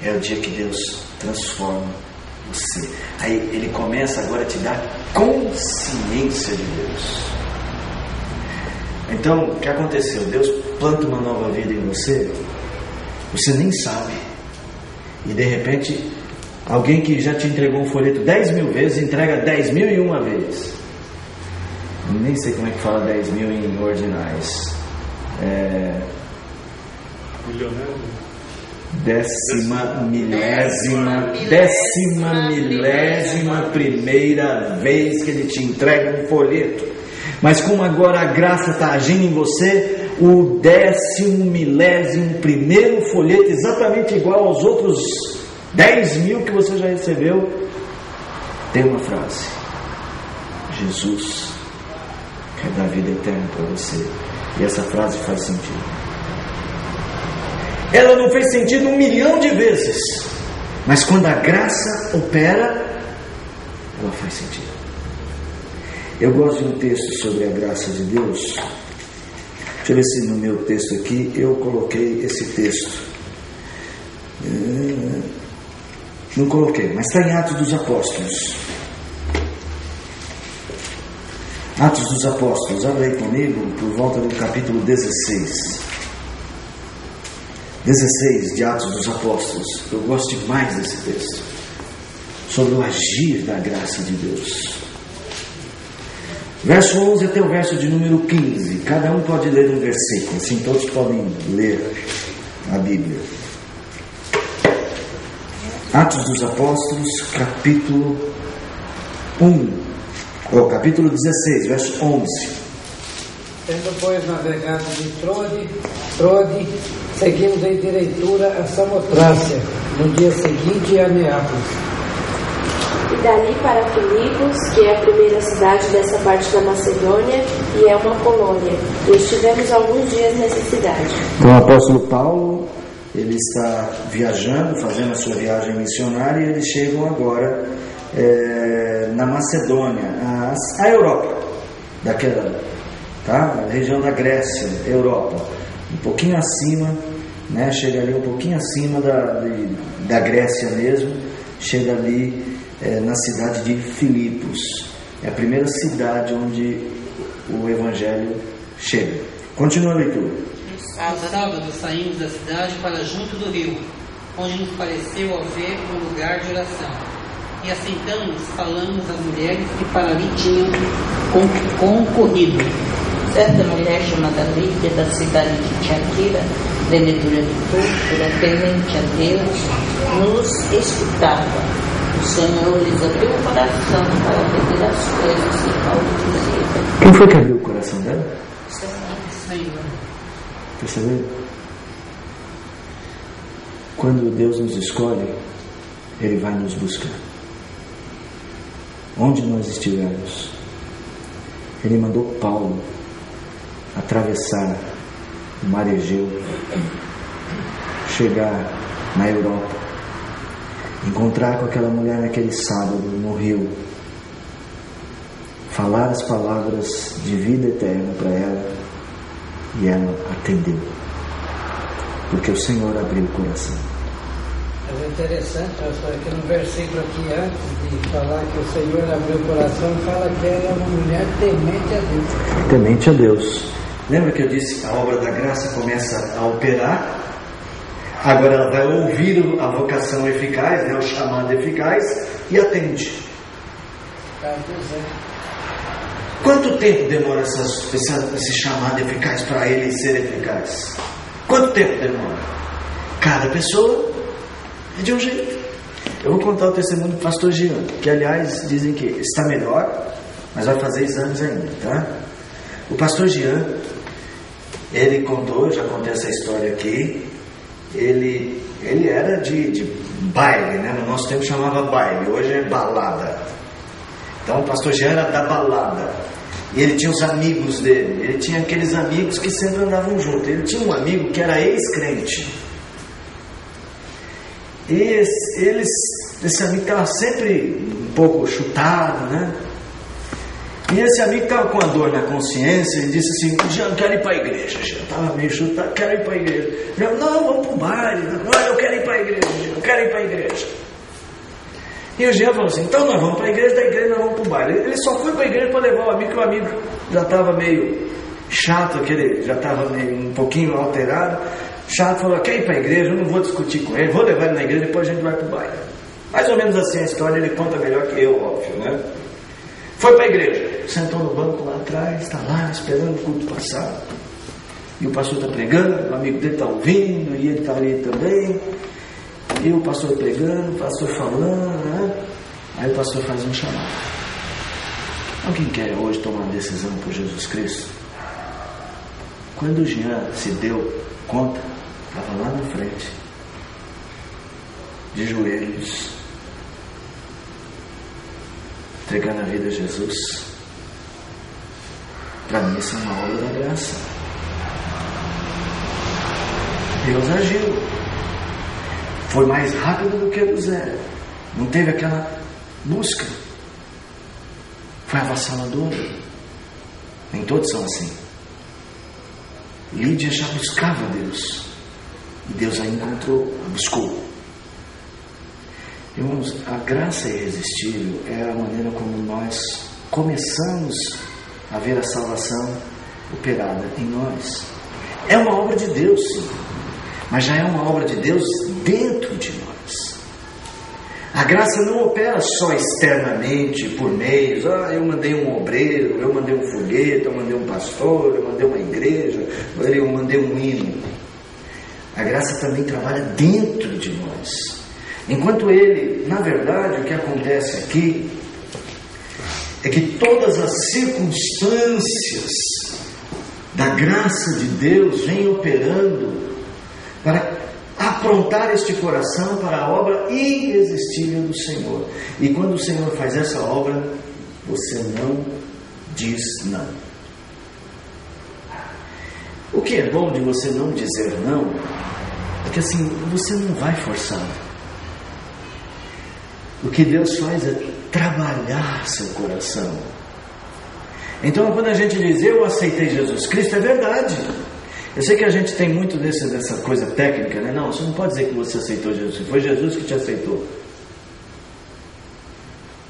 É o dia que Deus transforma você. Aí Ele começa agora a te dar consciência de Deus. Então, o que aconteceu? Deus planta uma nova vida em você, você nem sabe. E de repente, alguém que já te entregou um folheto 10.000 vezes, entrega 10.001 vezes. Nem sei como é que fala 10.000 em ordinais. Milionário. Décima milésima primeira vez que ele te entrega um folheto. Mas como agora a graça está agindo em você, o 10.000º folheto, exatamente igual aos outros 10.000 que você já recebeu, tem uma frase: Jesus quer dar vida eterna para você. E essa frase faz sentido. Ela não fez sentido 1 milhão de vezes, mas quando a graça opera, ela faz sentido. Eu gosto de um texto sobre a graça de Deus. Deixa eu ver se no meu texto aqui eu coloquei esse texto. Não coloquei, mas está em Atos dos Apóstolos. Atos dos Apóstolos, abre aí comigo, por volta do capítulo 16 de Atos dos Apóstolos. Eu gosto demais desse texto, sobre o agir da graça de Deus. Verso 11 até o verso de número 15. Cada um pode ler um versículo, assim todos podem ler a Bíblia. Atos dos Apóstolos, capítulo 16, verso 11. Tendo, pois, navegado de Trode, seguimos em direitura a Samotrácia, no dia seguinte a Neápolis. E dali para Filipos, que é a primeira cidade dessa parte da Macedônia, e é uma colônia. E estivemos alguns dias nessa cidade. Então, o apóstolo Paulo, ele está viajando, fazendo a sua viagem missionária, e eles chegam agora na Macedônia, a Europa, daquela, tá? A região da Grécia, Europa, um pouquinho acima, né? Chega ali um pouquinho acima da Grécia mesmo, chega ali na cidade de Filipos. É a primeira cidade onde o Evangelho chega. Continua a leitura. Ao sábado saímos da cidade para junto do rio, onde nos pareceu haver um lugar de oração. E assentamos, falamos às mulheres que para ali tinham concorrido. Certa mulher chamada Lídia, da cidade de Tiatira, vendedora de púrpura, temente a Deus, nos escutava. O Senhor lhes abriu o coração para pedir as coisas que Paulo dizia. Quem foi que abriu o coração dela? Senhor. Percebeu? Quando Deus nos escolhe, Ele vai nos buscar. Onde nós estivermos. Ele mandou Paulo atravessar o mar Egeu, chegar na Europa, encontrar com aquela mulher naquele sábado no rio, falar as palavras de vida eterna para ela, e ela atendeu, porque o Senhor abriu o coração. Mas é interessante, pastor, que no versículo aqui, antes de falar que o Senhor abriu o coração, fala que ela é uma mulher temente a Deus. Temente a Deus. Lembra que eu disse que a obra da graça começa a operar? Agora ela vai ouvir a vocação eficaz, né, o chamado eficaz, e atende. Quanto tempo demora esse chamado eficaz para ele ser eficaz? Quanto tempo demora? Cada pessoa é de um jeito. Eu vou contar o testemunho do pastor Jean, que aliás dizem que está melhor, mas vai fazer exames ainda, tá? O pastor Jean, ele contou, eu já contei essa história aqui, ele era de baile, né? No nosso tempo chamava baile, hoje é balada. Então o pastor Jean era da balada. E ele tinha os amigos dele. Ele tinha aqueles amigos que sempre andavam juntos. Ele tinha um amigo que era ex-crente. E esse amigo estava sempre um pouco chutado, né? E esse amigo estava com a dor na consciência e disse assim: Jean, eu quero ir para a igreja. Jean estava meio chutado, quero ir para a igreja. Jean, não, vamos para o baile. Não, eu quero ir para a igreja. Jean, eu quero ir para a igreja. E o Jean falou assim: então nós vamos para a igreja, da igreja nós vamos para o baile. Ele só foi para a igreja para levar o amigo, que o amigo já estava meio chato, já estava meio um pouquinho alterado. Chato, falou: quer ir para a igreja, eu não vou discutir com ele, vou levar ele na igreja, depois a gente vai para o baile. Mais ou menos assim a história, ele conta melhor que eu, óbvio, né? Foi para a igreja, sentou no banco lá atrás, está lá esperando o culto passar. E o pastor está pregando, o amigo dele está ouvindo, e ele está ali também. E o pastor pregando, o pastor falando, né? Aí o pastor faz um chamado. Alguém quer hoje tomar uma decisão por Jesus Cristo? Quando o Jean se deu conta, estava lá na frente, de joelhos, entregando a vida a Jesus. Para mim isso é uma obra da graça. Deus agiu. Foi mais rápido do que o zero. Não teve aquela busca. Foi avassaladora. Nem todos são assim. Lídia já buscava Deus. E Deus a encontrou, a buscou. Irmãos, a graça irresistível é a maneira como nós começamos a ver a salvação operada em nós. É uma obra de Deus, sim. Mas já é uma obra de Deus dentro de nós. A graça não opera só externamente, por meios. Eu mandei um obreiro, eu mandei um folheto, eu mandei um pastor, eu mandei uma igreja, eu mandei um hino. A graça também trabalha dentro de nós. Enquanto ele, na verdade, o que acontece aqui é que todas as circunstâncias da graça de Deus vêm operando para aprontar este coração para a obra irresistível do Senhor. E quando o Senhor faz essa obra, você não diz não. O que é bom de você não dizer não é que assim, você não vai forçar. O que Deus faz é trabalhar seu coração. Então quando a gente diz eu aceitei Jesus Cristo, é verdade. Eu sei que a gente tem muito dessa coisa técnica, né? Não, você não pode dizer que você aceitou Jesus, foi Jesus que te aceitou.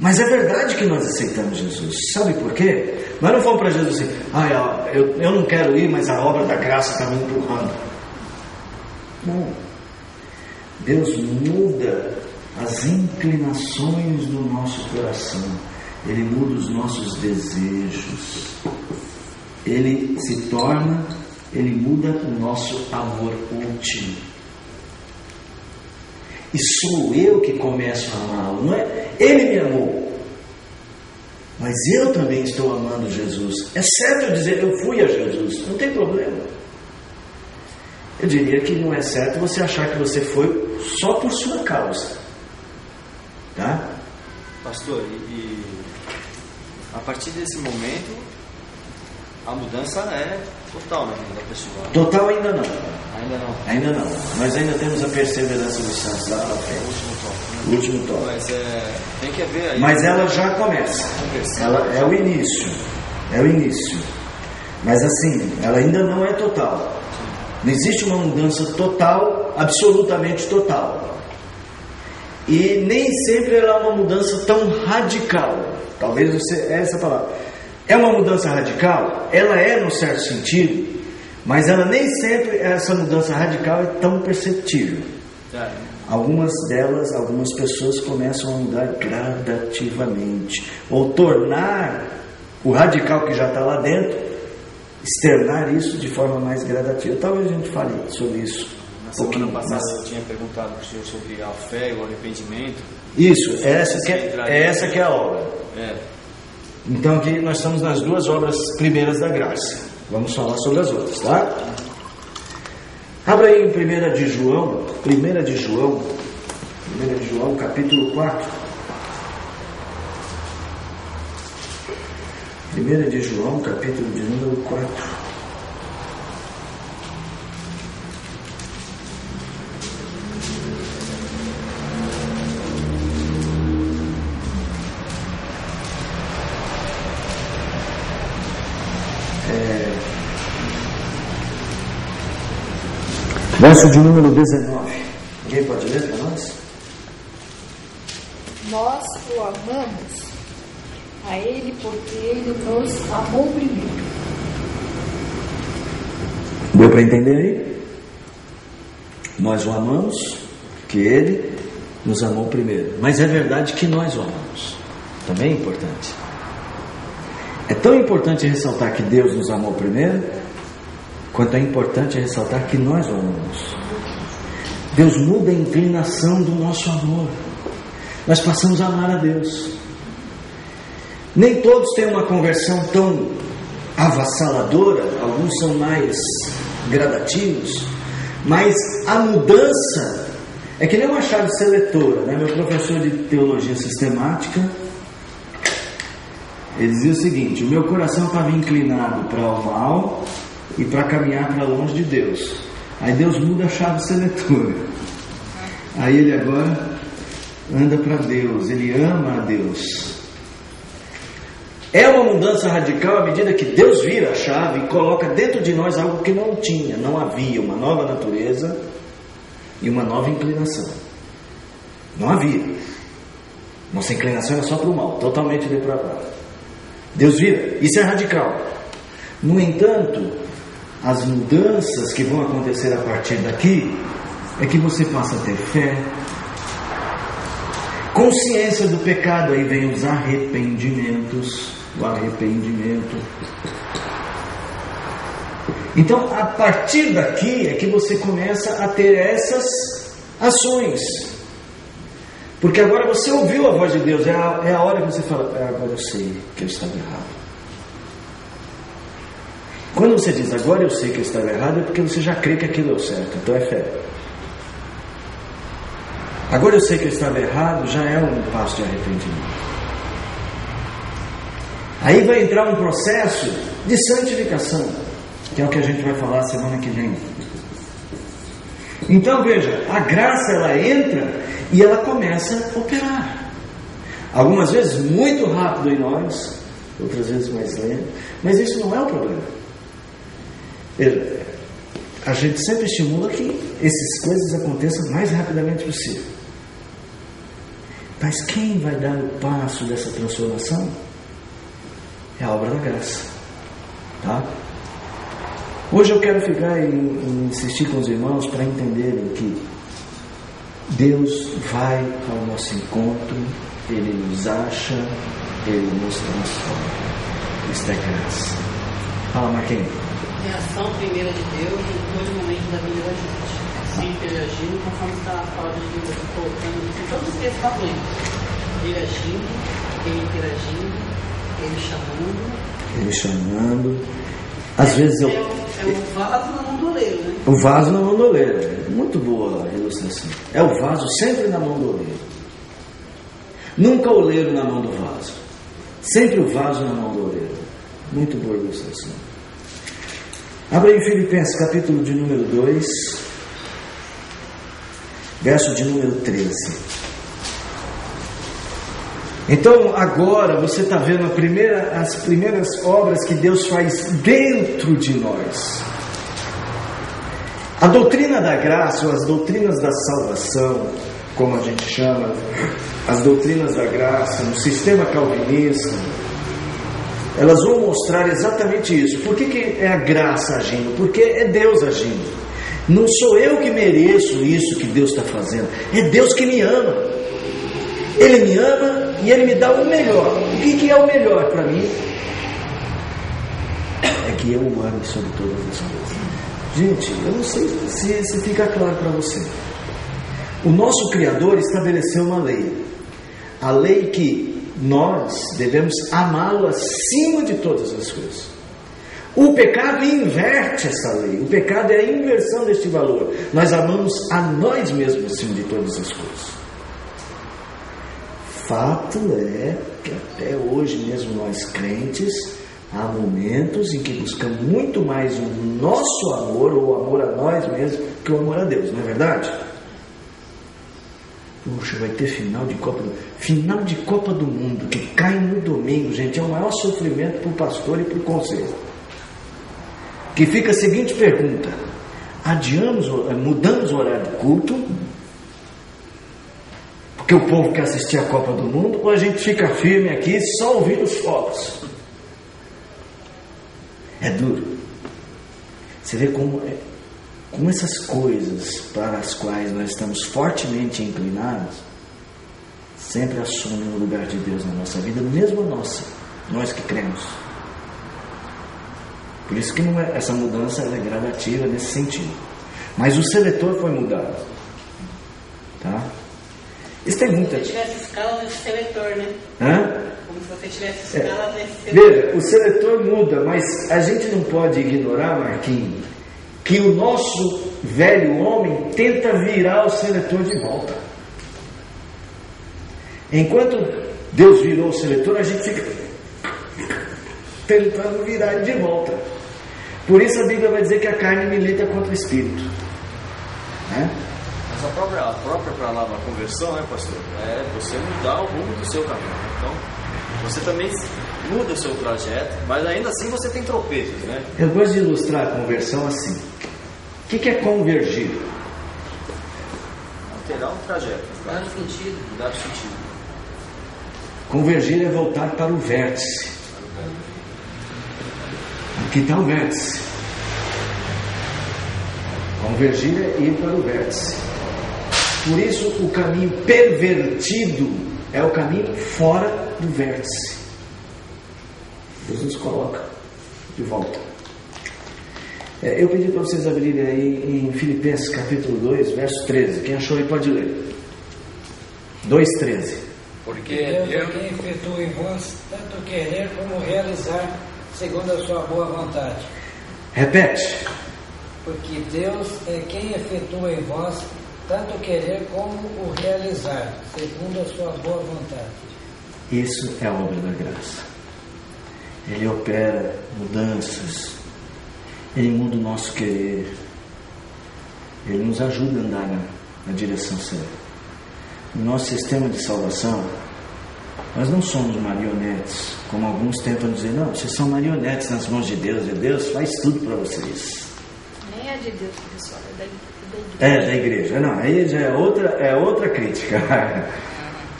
Mas é verdade que nós aceitamos Jesus. Sabe por quê? Nós não fomos para Jesus assim: eu não quero ir, mas a obra da graça está me empurrando. Não. Deus muda as inclinações do nosso coração. Ele muda os nossos desejos. Ele muda o nosso amor último. E sou eu que começo a amá-lo, não é? Ele me amou, mas eu também estou amando Jesus. É certo eu dizer eu fui a Jesus, não tem problema. Eu diria que não é certo você achar que você foi só por sua causa, tá? Pastor, e a partir desse momento a mudança é total na vida da pessoa. Total ainda não. Ainda não. Ainda não. Nós ainda temos a perseverança dos santos lá na frente. O último toque. Mas tem que haver aí. Mas ela já começa. Ela é o início. É o início. Mas assim, ela ainda não é total. Não existe uma mudança total, absolutamente total. E nem sempre ela é uma mudança tão radical. Talvez essa palavra. É uma mudança radical? Ela é no certo sentido, mas ela nem sempre, essa mudança radical é tão perceptível. Algumas pessoas começam a mudar gradativamente, ou tornar o radical que já está lá dentro, externar isso de forma mais gradativa. Talvez a gente fale sobre isso. Na semana passada eu tinha perguntado para o senhor sobre a fé e o arrependimento. Isso, essa que é a obra. Então aqui nós estamos nas duas obras primeiras da graça. Vamos falar sobre as outras, tá? Abra aí em 1 de João, capítulo 4. 1 de João, capítulo de número 4. Verso de número 19. Alguém pode ler para nós? Nós o amamos a Ele porque Ele nos amou primeiro. Deu para entender aí? Nós o amamos porque Ele nos amou primeiro. Mas é verdade que nós o amamos. Também é importante. É tão importante ressaltar que Deus nos amou primeiro, quanto é importante ressaltar que nós o amamos. Deus muda a inclinação do nosso amor. Nós passamos a amar a Deus. Nem todos têm uma conversão tão avassaladora, alguns são mais gradativos, mas a mudança é que nem uma chave seletora, né? Meu professor de teologia sistemática, ele dizia o seguinte: o meu coração estava inclinado para o mal e para caminhar para longe de Deus. Aí Deus muda a chave seletora. Aí ele agora anda para Deus, ele ama a Deus. É uma mudança radical à medida que Deus vira a chave e coloca dentro de nós algo que não tinha, não havia, uma nova natureza e uma nova inclinação. Não havia. Nossa inclinação era só para o mal, totalmente depravada. Deus vira, isso é radical. No entanto, as mudanças que vão acontecer a partir daqui é que você passa a ter fé, consciência do pecado, aí vem os arrependimentos, o arrependimento. Então, a partir daqui é que você começa a ter essas ações, porque agora você ouviu a voz de Deus, é a hora que você fala: agora eu sei que eu estava errado. Quando você diz agora eu sei que eu estava errado, é porque você já crê que aquilo é o certo, então é fé. Agora eu sei que eu estava errado, já é um passo de arrependimento. Aí vai entrar um processo de santificação, que é o que a gente vai falar semana que vem. Então veja, a graça ela entra e ela começa a operar. Algumas vezes muito rápido em nós, outras vezes mais lento, mas isso não é o problema. A gente sempre estimula que essas coisas aconteçam o mais rapidamente possível. Mas quem vai dar o passo dessa transformação é a obra da graça, tá? Hoje eu quero ficar e insistir com os irmãos para entenderem que Deus vai ao nosso encontro, Ele nos acha, Ele nos transforma. Isto é graça. Fala, Marquinhos. É a ação primeira de Deus em todos os momentos da vida da gente. Sempre Ele agindo, conforme está a palavra de Deus colocando em todos os textos da Bíblia. Ele agindo, Ele interagindo, Ele chamando. Às vezes eu... É o vaso na mão do oleiro, né? O vaso na mão do oleiro. Muito boa a ilustração. É o vaso sempre na mão do oleiro. Nunca o oleiro na mão do vaso. Sempre o vaso na mão do oleiro. Muito boa ilustração. Abra em Filipenses, capítulo de número 2, verso de número 13. Então agora você está vendo as primeiras obras que Deus faz dentro de nós. A doutrina da graça, ou as doutrinas da salvação, como a gente chama, as doutrinas da graça, no sistema calvinista, elas vão mostrar exatamente isso. Por que é a graça agindo? Porque é Deus agindo. Não sou eu que mereço isso que Deus está fazendo, é Deus que me ama. Ele me ama e Ele me dá o melhor. O que é o melhor para mim? É que eu o ame sobre todas as coisas. Gente, eu não sei se fica claro para você. O nosso Criador estabeleceu uma lei. A lei que nós devemos amá-lo acima de todas as coisas. O pecado inverte essa lei. O pecado é a inversão deste valor. Nós amamos a nós mesmos acima de todas as coisas. Fato é que até hoje mesmo nós crentes, há momentos em que buscamos muito mais o nosso amor, ou o amor a nós mesmos, que o amor a Deus, não é verdade? Puxa, vai ter final de Copa do Mundo, que cai no domingo, gente, é o maior sofrimento para o pastor e para o conselho. Que fica a seguinte pergunta: mudamos o horário do culto, porque o povo quer assistir a Copa do Mundo, ou a gente fica firme aqui só ouvindo os fogos? É duro. Você vê como essas coisas para as quais nós estamos fortemente inclinados sempre assumem o lugar de Deus na nossa vida, mesmo nós que cremos. Por isso que essa mudança é gradativa nesse sentido. Mas o seletor foi mudado. Tá? Isso tem muita... Como se você tivesse escala nesse seletor, né? Hã? Como se você tivesse escala nesse seletor. Veja, o seletor muda, mas a gente não pode ignorar, Marquinhos, que o nosso velho homem tenta virar o seletor de volta. Enquanto Deus virou o seletor, a gente fica tentando virar ele de volta. Por isso a Bíblia vai dizer que a carne milita contra o espírito. Né? Mas a própria palavra conversão, né, pastor? É você mudar o rumo do seu caminho. Então, você também muda o seu trajeto, mas ainda assim você tem tropeços, né? Eu gosto de ilustrar a conversão assim. O que é convergir? Alterar o trajeto. Mudar o sentido. Mudar o sentido. Convergir é voltar para o vértice. Aqui está o vértice. Convergir é ir para o vértice. Por isso o caminho pervertido é o caminho fora do vértice. Deus nos coloca de volta. Eu pedi para vocês abrirem aí em Filipenses capítulo 2, verso 13. Quem achou aí pode ler. 2,13. Porque Deus é quem efetua em vós tanto querer como realizar segundo a sua boa vontade. Repete. Porque Deus é quem efetua em vós tanto querer como o realizar segundo a sua boa vontade. Isso é a obra da graça. Ele opera mudanças. Ele muda o nosso querer. Ele nos ajuda a andar na direção certa. No nosso sistema de salvação, nós não somos marionetes, como alguns tentam dizer. Não, vocês são marionetes nas mãos de Deus, e Deus faz tudo para vocês. Nem é de Deus, pessoal, é da igreja. É, da igreja. Não, aí já é outra crítica.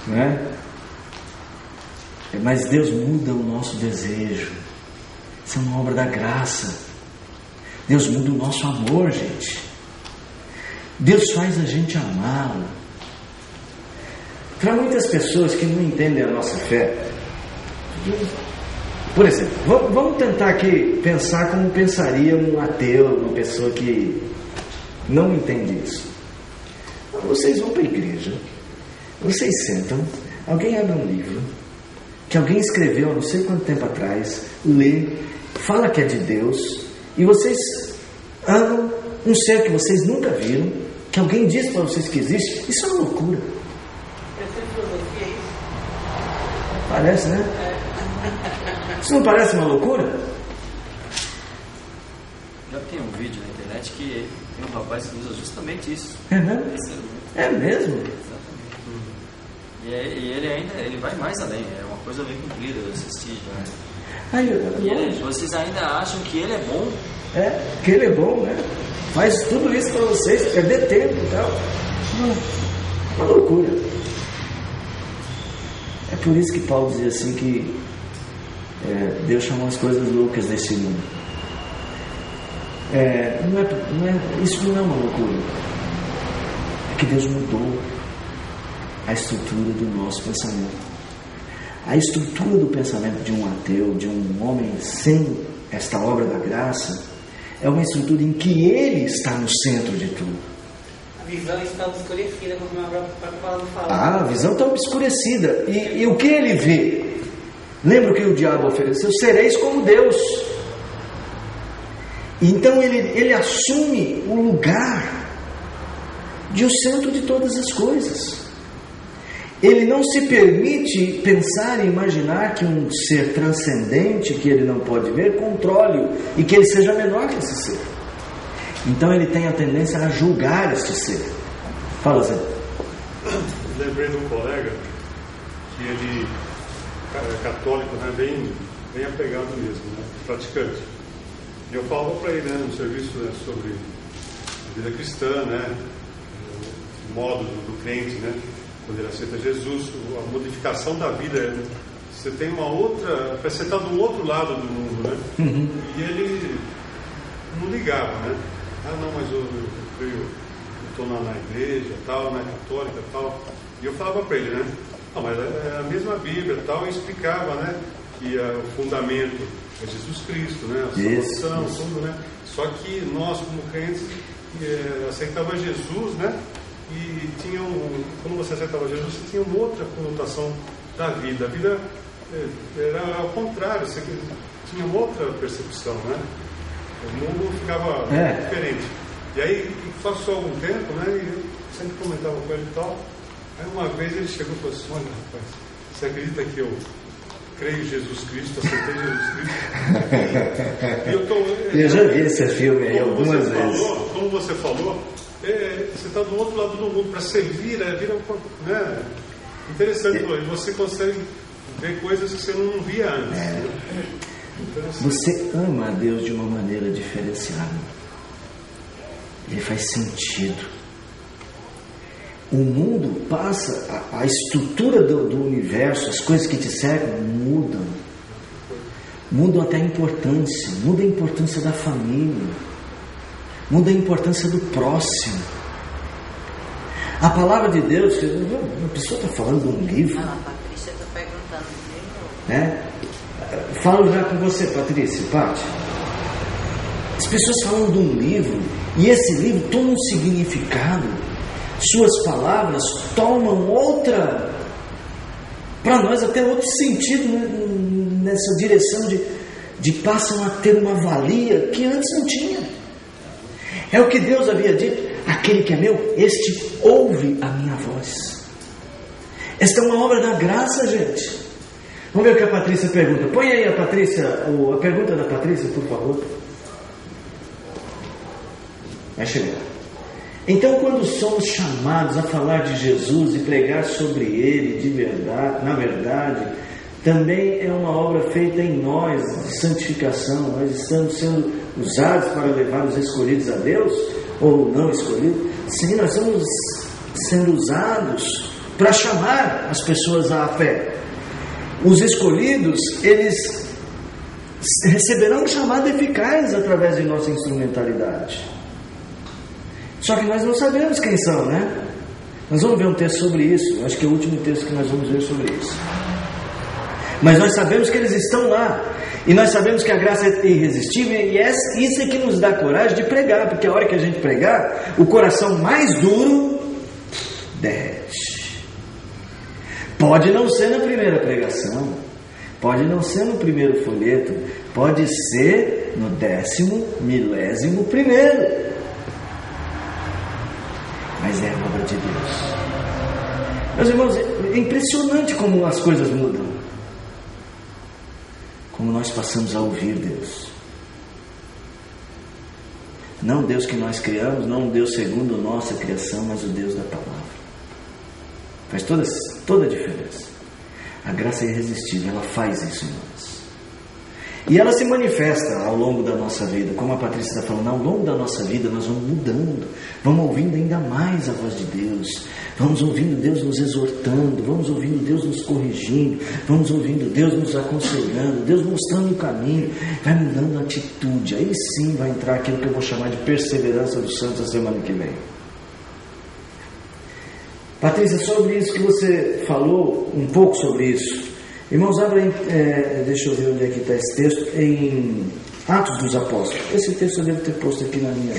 Né? Mas Deus muda o nosso desejo. Isso é uma obra da graça. Deus muda o nosso amor, gente. Deus faz a gente amá-lo. Para muitas pessoas que não entendem a nossa fé, por exemplo, vamos tentar aqui pensar como pensaria um ateu, uma pessoa que não entende isso. Vocês vão para a igreja, vocês sentam, alguém abre um livro que alguém escreveu há não sei quanto tempo atrás, lê, fala que é de Deus, e vocês amam um ser que vocês nunca viram, que alguém diz para vocês que existe. Isso é uma loucura. Parece, né? Isso não parece uma loucura? Já tem um vídeo na internet que tem um rapaz que usa justamente isso. É mesmo? É mesmo? Exatamente. E ele vai mais além. É uma coisa bem cumprida de assistir. Né? Vocês ainda acham que ele é bom? Que ele é bom, né? Faz tudo isso para vocês, perder tempo e tal. Uma loucura. É por isso que Paulo dizia assim que Deus chamou as coisas loucas desse mundo. Isso não é uma loucura. É que Deus mudou a estrutura do nosso pensamento. A estrutura do pensamento de um ateu, de um homem sem esta obra da graça, é uma estrutura em que ele está no centro de tudo. A visão está obscurecida, como a Paulo fala. A visão está obscurecida. E o que ele vê? Lembra o que o diabo ofereceu? Sereis como Deus. Então ele assume o lugar de o centro de todas as coisas. Ele não se permite pensar e imaginar que um ser transcendente, que ele não pode ver, controle-o e que ele seja menor que esse ser. Então ele tem a tendência a julgar este ser. Fala, Zé. Lembrei de um colega que ele é católico, né, bem apegado mesmo, né, praticante. E eu falava para ele, né, no serviço, né, sobre a vida cristã, né, o modo do crente, né, quando ele aceita Jesus, a modificação da vida. Você tem uma outra, parece que você está do outro lado do mundo, né? Uhum. E ele não ligava, né? Não, mas eu estou na igreja, tal, né, católica, tal. E eu falava para ele, né? Não, mas é a mesma Bíblia, tal, e explicava, né, que o fundamento é Jesus Cristo, né? A salvação, tudo, né? Só que nós, como crentes, aceitava Jesus, né? E quando você aceitava Jesus, você tinha uma outra conotação da vida. A vida era ao contrário, você tinha uma outra percepção, né? O mundo ficava diferente. E aí, passou algum tempo, né? E eu sempre comentava com ele e tal. Aí uma vez ele chegou e falou assim: olha, rapaz, você acredita que eu creio em Jesus Cristo, aceitei Jesus Cristo? Eu já vi esse filme aí algumas vezes. Como você falou, você está do outro lado do mundo para servir, né? Interessante, e você consegue ver coisas que você não via antes. Você ama a Deus de uma maneira diferenciada. Ele faz sentido. O mundo passa, a estrutura do universo, as coisas que te cercam mudam. Mudam até a importância. Muda a importância da família. Muda a importância do próximo. A palavra de Deus, a pessoa está falando de um livro. A Patrícia está perguntando. Falo já com você, Patrícia, Pati. As pessoas falam de um livro, e esse livro toma um significado. Suas palavras tomam outra, para nós até outro sentido, nessa direção de passam a ter uma valia que antes não tinha. É o que Deus havia dito: aquele que é meu, este ouve a minha voz. Esta é uma obra da graça, gente. Vamos ver o que a Patrícia pergunta. Põe aí a pergunta da Patrícia, por favor. Vai chegar. Então, quando somos chamados a falar de Jesus e pregar sobre Ele de verdade, na verdade, também é uma obra feita em nós de santificação. Nós estamos sendo usados para levar os escolhidos a Deus, ou não escolhidos. Sim, nós estamos sendo usados para chamar as pessoas à fé. Os escolhidos, eles receberão um chamado eficaz através de nossa instrumentalidade. Só que nós não sabemos quem são, né? Nós vamos ver um texto sobre isso. Acho que é o último texto que nós vamos ver sobre isso. Mas nós sabemos que eles estão lá. E nós sabemos que a graça é irresistível. E isso é que nos dá coragem de pregar. Porque a hora que a gente pregar, o coração mais duro derrete. Pode não ser na primeira pregação. Pode não ser no primeiro folheto. Pode ser no 10º, 1001º. Mas é a obra de Deus. Meus irmãos, é impressionante como as coisas mudam. Como nós passamos a ouvir Deus. Não o Deus que nós criamos, não o Deus segundo nossa criação, mas o Deus da palavra. Faz toda a diferença. A graça é irresistível, ela faz isso em nós. E ela se manifesta ao longo da nossa vida, como a Patrícia está falando, ao longo da nossa vida nós vamos mudando, vamos ouvindo ainda mais a voz de Deus, vamos ouvindo Deus nos exortando, vamos ouvindo Deus nos corrigindo, vamos ouvindo Deus nos aconselhando, Deus mostrando o caminho, vai mudando a atitude, aí sim vai entrar aquilo que eu vou chamar de perseverança dos santos a semana que vem. Patrícia, sobre isso que você falou, um pouco sobre isso. Irmãos, abrem, deixa eu ver onde é que está esse texto, em Atos dos Apóstolos. Esse texto eu devo ter posto aqui na minha...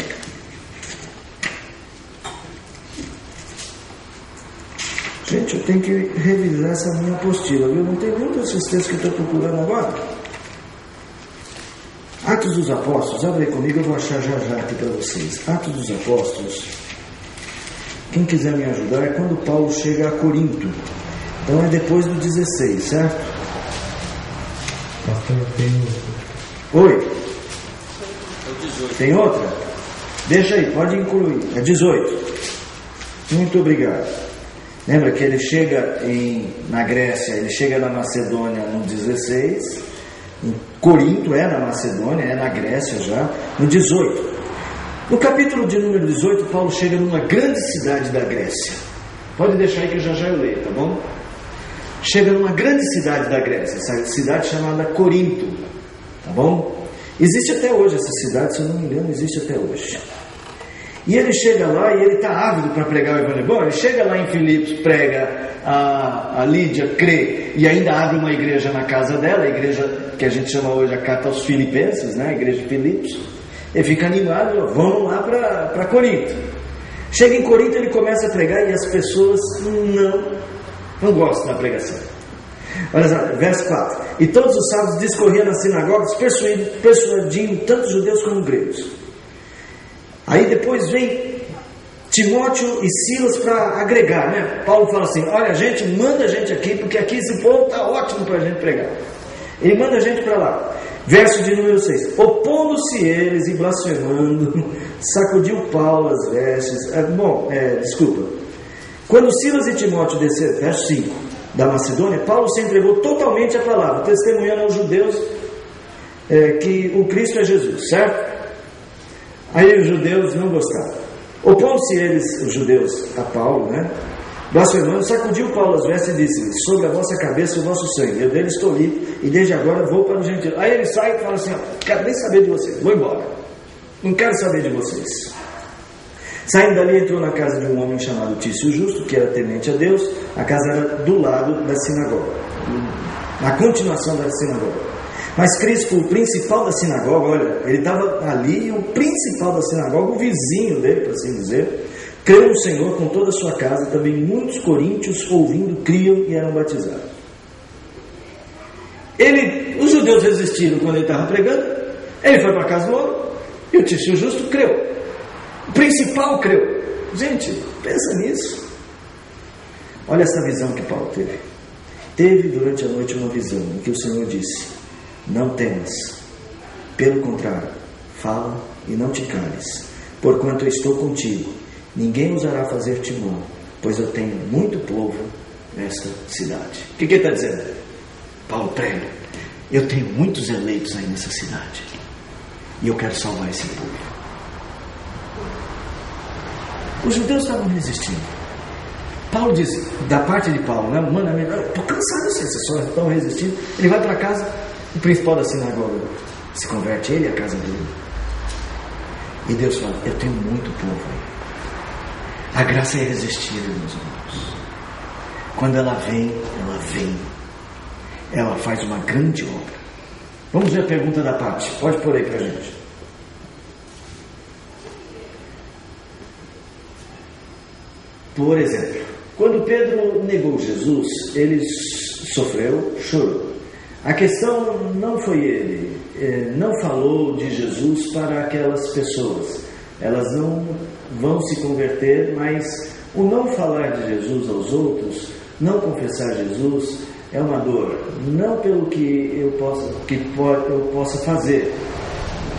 Gente, eu tenho que revisar essa minha apostila, viu? Não tem nenhum desses textos que eu estou procurando agora. Atos dos Apóstolos, abre aí comigo, eu vou achar já aqui para vocês. Atos dos Apóstolos, quem quiser me ajudar, é quando Paulo chega a Corinto. Então é depois do 16, certo? Oi? Tem outra? Deixa aí, pode incluir. É 18. Muito obrigado. Lembra que ele chega na Grécia, ele chega na Macedônia no 16. Em Corinto é na Macedônia, é na Grécia já. No 18. No capítulo de número 18, Paulo chega numa grande cidade da Grécia. Pode deixar aí que já eu leio, tá bom? Chega numa grande cidade da Grécia, essa cidade chamada Corinto, tá bom? Existe até hoje essa cidade, se eu não me engano, existe até hoje. E ele chega lá e ele está ávido para pregar o evangelho. Bom, ele chega lá em Filipos, prega, a Lídia crê e ainda abre uma igreja na casa dela, a igreja que a gente chama hoje a Carta aos Filipenses, né? A igreja de Filipos. Ele fica animado, vamos lá para Corinto. Chega em Corinto, ele começa a pregar e as pessoas não gostam da pregação. Olha só, verso 4. E todos os sábados discorria nas sinagogas, persuadindo tanto judeus como gregos. Aí depois vem Timóteo e Silas para agregar, né? Paulo fala assim, olha gente, manda a gente aqui, porque aqui esse povo está ótimo para a gente pregar. Ele manda a gente para lá. Verso de número 6. Opondo-se eles e blasfemando, sacudiu Paulo as vestes. Desculpa. Quando Silas e Timóteo desceram, verso 5, da Macedônia, Paulo se entregou totalmente à palavra, testemunhando aos judeus que o Cristo é Jesus, certo? Aí os judeus não gostaram. Opondo-se eles, os judeus, a Paulo, né? Blasfemando, sacudiu Paulo as vestes e disse, sobre a vossa cabeça o vosso sangue, eu dele estou livre, e desde agora vou para os gentios. Aí ele sai e fala assim, quero nem saber de vocês, vou embora, não quero saber de vocês. Saindo dali, entrou na casa de um homem chamado Tício Justo, que era temente a Deus. A casa era do lado da sinagoga, na continuação da sinagoga. Mas Crispo, o principal da sinagoga, olha, ele estava ali, o principal da sinagoga, o vizinho dele, por assim dizer, creu no Senhor com toda a sua casa. Também muitos coríntios, ouvindo, criam e eram batizados. Os judeus resistiram quando ele estava pregando. Ele foi para a casa do homem e o Tício Justo creu. O principal creu. Gente, pensa nisso. Olha essa visão que Paulo teve. Teve durante a noite uma visão em que o Senhor disse, não temas, pelo contrário, fala e não te cales, porquanto eu estou contigo, ninguém ousará fazer-te mal, pois eu tenho muito povo nesta cidade. O que ele está dizendo? Paulo prega, eu tenho muitos eleitos aí nessa cidade e eu quero salvar esse povo. Os judeus estavam resistindo. Paulo diz, da parte de Paulo, né? Mano, estou cansado de vocês só estão resistindo. Ele vai para casa, o principal da sinagoga se converte, ele e a casa dele. E Deus fala, eu tenho muito povo aí. A graça é irresistível, meus irmãos. Quando ela vem, ela faz uma grande obra. Vamos ver a pergunta da Paty. Pode pôr aí para a gente. Por exemplo, quando Pedro negou Jesus, ele sofreu, chorou. A questão não foi ele, não falou de Jesus para aquelas pessoas. Elas não vão se converter, mas o não falar de Jesus aos outros, não confessar Jesus, é uma dor. Não pelo que eu possa fazer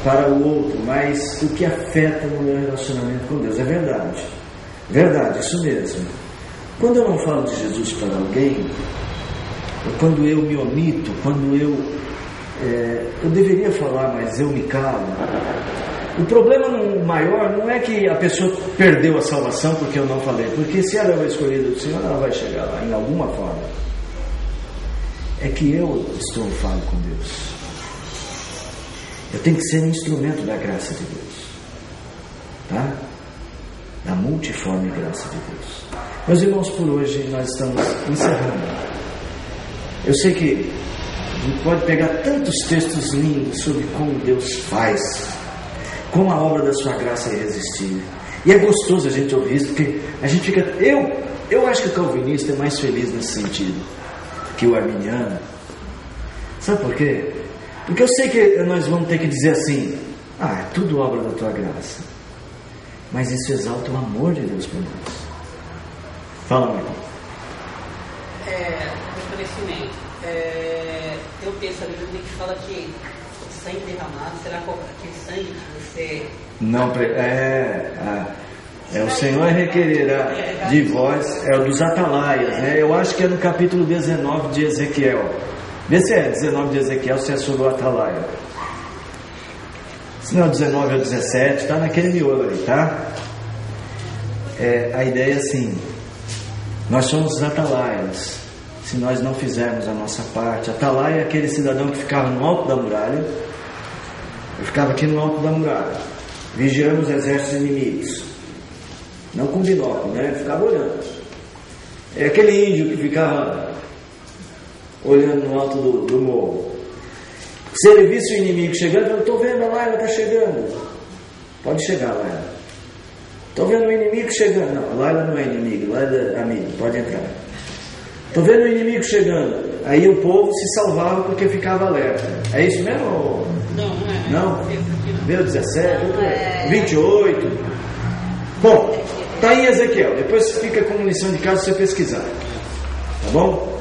para o outro, mas o que afeta no meu relacionamento com Deus. É verdade. Verdade, isso mesmo. Quando eu não falo de Jesus para alguém, quando eu me omito, quando eu eu deveria falar, mas eu me calo. O problema maior não é que a pessoa perdeu a salvação porque eu não falei, porque se ela é uma escolhida do Senhor, ela vai chegar lá em alguma forma. É que eu estou falando com Deus. Eu tenho que ser um instrumento da graça de Deus, tá? Da multiforme graça de Deus. Meus irmãos, por hoje nós estamos encerrando. Eu sei que a gente pode pegar tantos textos lindos sobre como Deus faz, como a obra da sua graça é irresistível. E é gostoso a gente ouvir isso, porque a gente fica... Eu acho que o calvinista é mais feliz nesse sentido que o arminiano. Sabe por quê? Porque eu sei que nós vamos ter que dizer assim: é tudo obra da tua graça. Mas isso exalta o amor de Deus por nós. Fala, Marcos. Esclarecimento. Eu penso, a Bíblia que fala que o sangue derramado será aquele sangue que você... Não, o Senhor requererá de vós, é o dos atalaias, né? Eu acho que é no capítulo 19 de Ezequiel. Vê se é 19 de Ezequiel, se é sobre o atalaia. Se não é 19 ou 17, está naquele miolo ali, tá? A ideia é assim: nós somos os atalaias. Se nós não fizermos a nossa parte, atalaia é aquele cidadão que ficava no alto da muralha. Eu ficava aqui no alto da muralha, vigiando os exércitos inimigos, não com binóculo, né? Eu ficava olhando. É aquele índio que ficava olhando no alto do morro. Se ele visse o inimigo chegando, eu estou vendo, a Laila está chegando. Pode chegar, Laila. Estou vendo o inimigo chegando. Não, a Laila não é inimigo, Laila é amigo, pode entrar. Estou vendo o inimigo chegando. Aí o povo se salvava porque ficava alerta. É isso mesmo? Ou... Não? Veio 17, 28. Bom, está em Ezequiel. Depois fica como lição de casa se você pesquisar. Tá bom?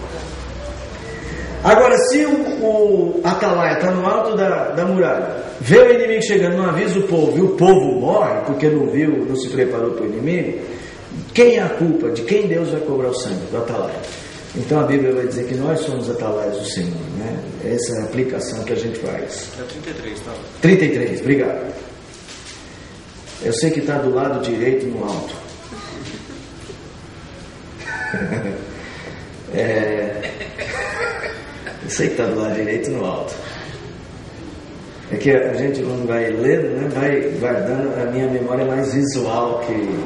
Agora, se o atalaia está no alto da muralha, vê o inimigo chegando, não avisa o povo, e o povo morre porque não viu, não se preparou para o inimigo, quem é a culpa? De quem Deus vai cobrar o sangue? Do atalaia. Então a Bíblia vai dizer que nós somos atalaias do Senhor, né? Essa é a aplicação que a gente faz. É 33, tá? 33, obrigado. Eu sei que está do lado direito no alto. Eu sei que está do lado direito no alto. É que a gente, quando vai lendo, né, vai guardando. A minha memória é mais visual que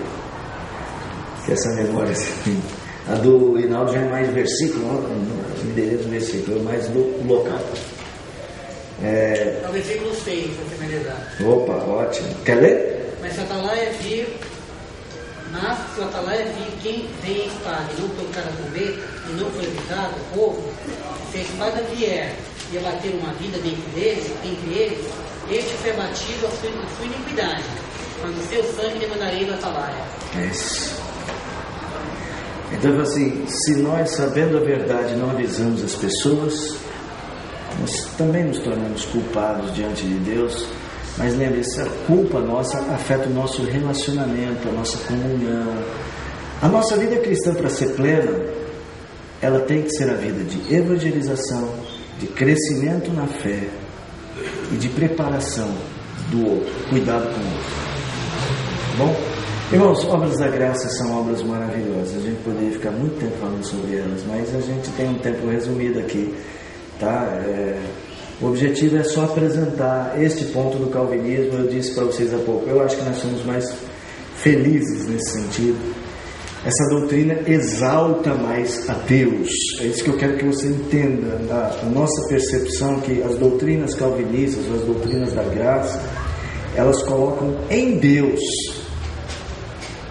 essa memória assim. A do Hinaldo já é mais versículo, endereço do versículo, mais do local. É o versículo 6, se você me lembrar. Opa, ótimo. Quer ler? Mas se o atalaia vir, quem vem a espada e não tocar a trombeta, e não for avisado, o povo, se a espada vier e abater uma vida entre eles, este foi abatido a sua iniquidade, mas o seu sangue demandarei do atalaia. Isso. Então, assim, se nós, sabendo a verdade, não avisamos as pessoas, nós também nos tornamos culpados diante de Deus. Mas lembre-se, a culpa nossa afeta o nosso relacionamento, a nossa comunhão. A nossa vida cristã, para ser plena, ela tem que ser a vida de evangelização, de crescimento na fé e de preparação do outro, cuidado com o outro. Bom? Irmãos, obras da graça são obras maravilhosas. A gente poderia ficar muito tempo falando sobre elas, mas a gente tem um tempo resumido aqui, tá? O objetivo é só apresentar este ponto do calvinismo. Eu disse para vocês há pouco, eu acho que nós somos mais felizes nesse sentido. Essa doutrina exalta mais a Deus. É isso que eu quero que você entenda. A nossa percepção que as doutrinas calvinistas, as doutrinas da graça, elas colocam em Deus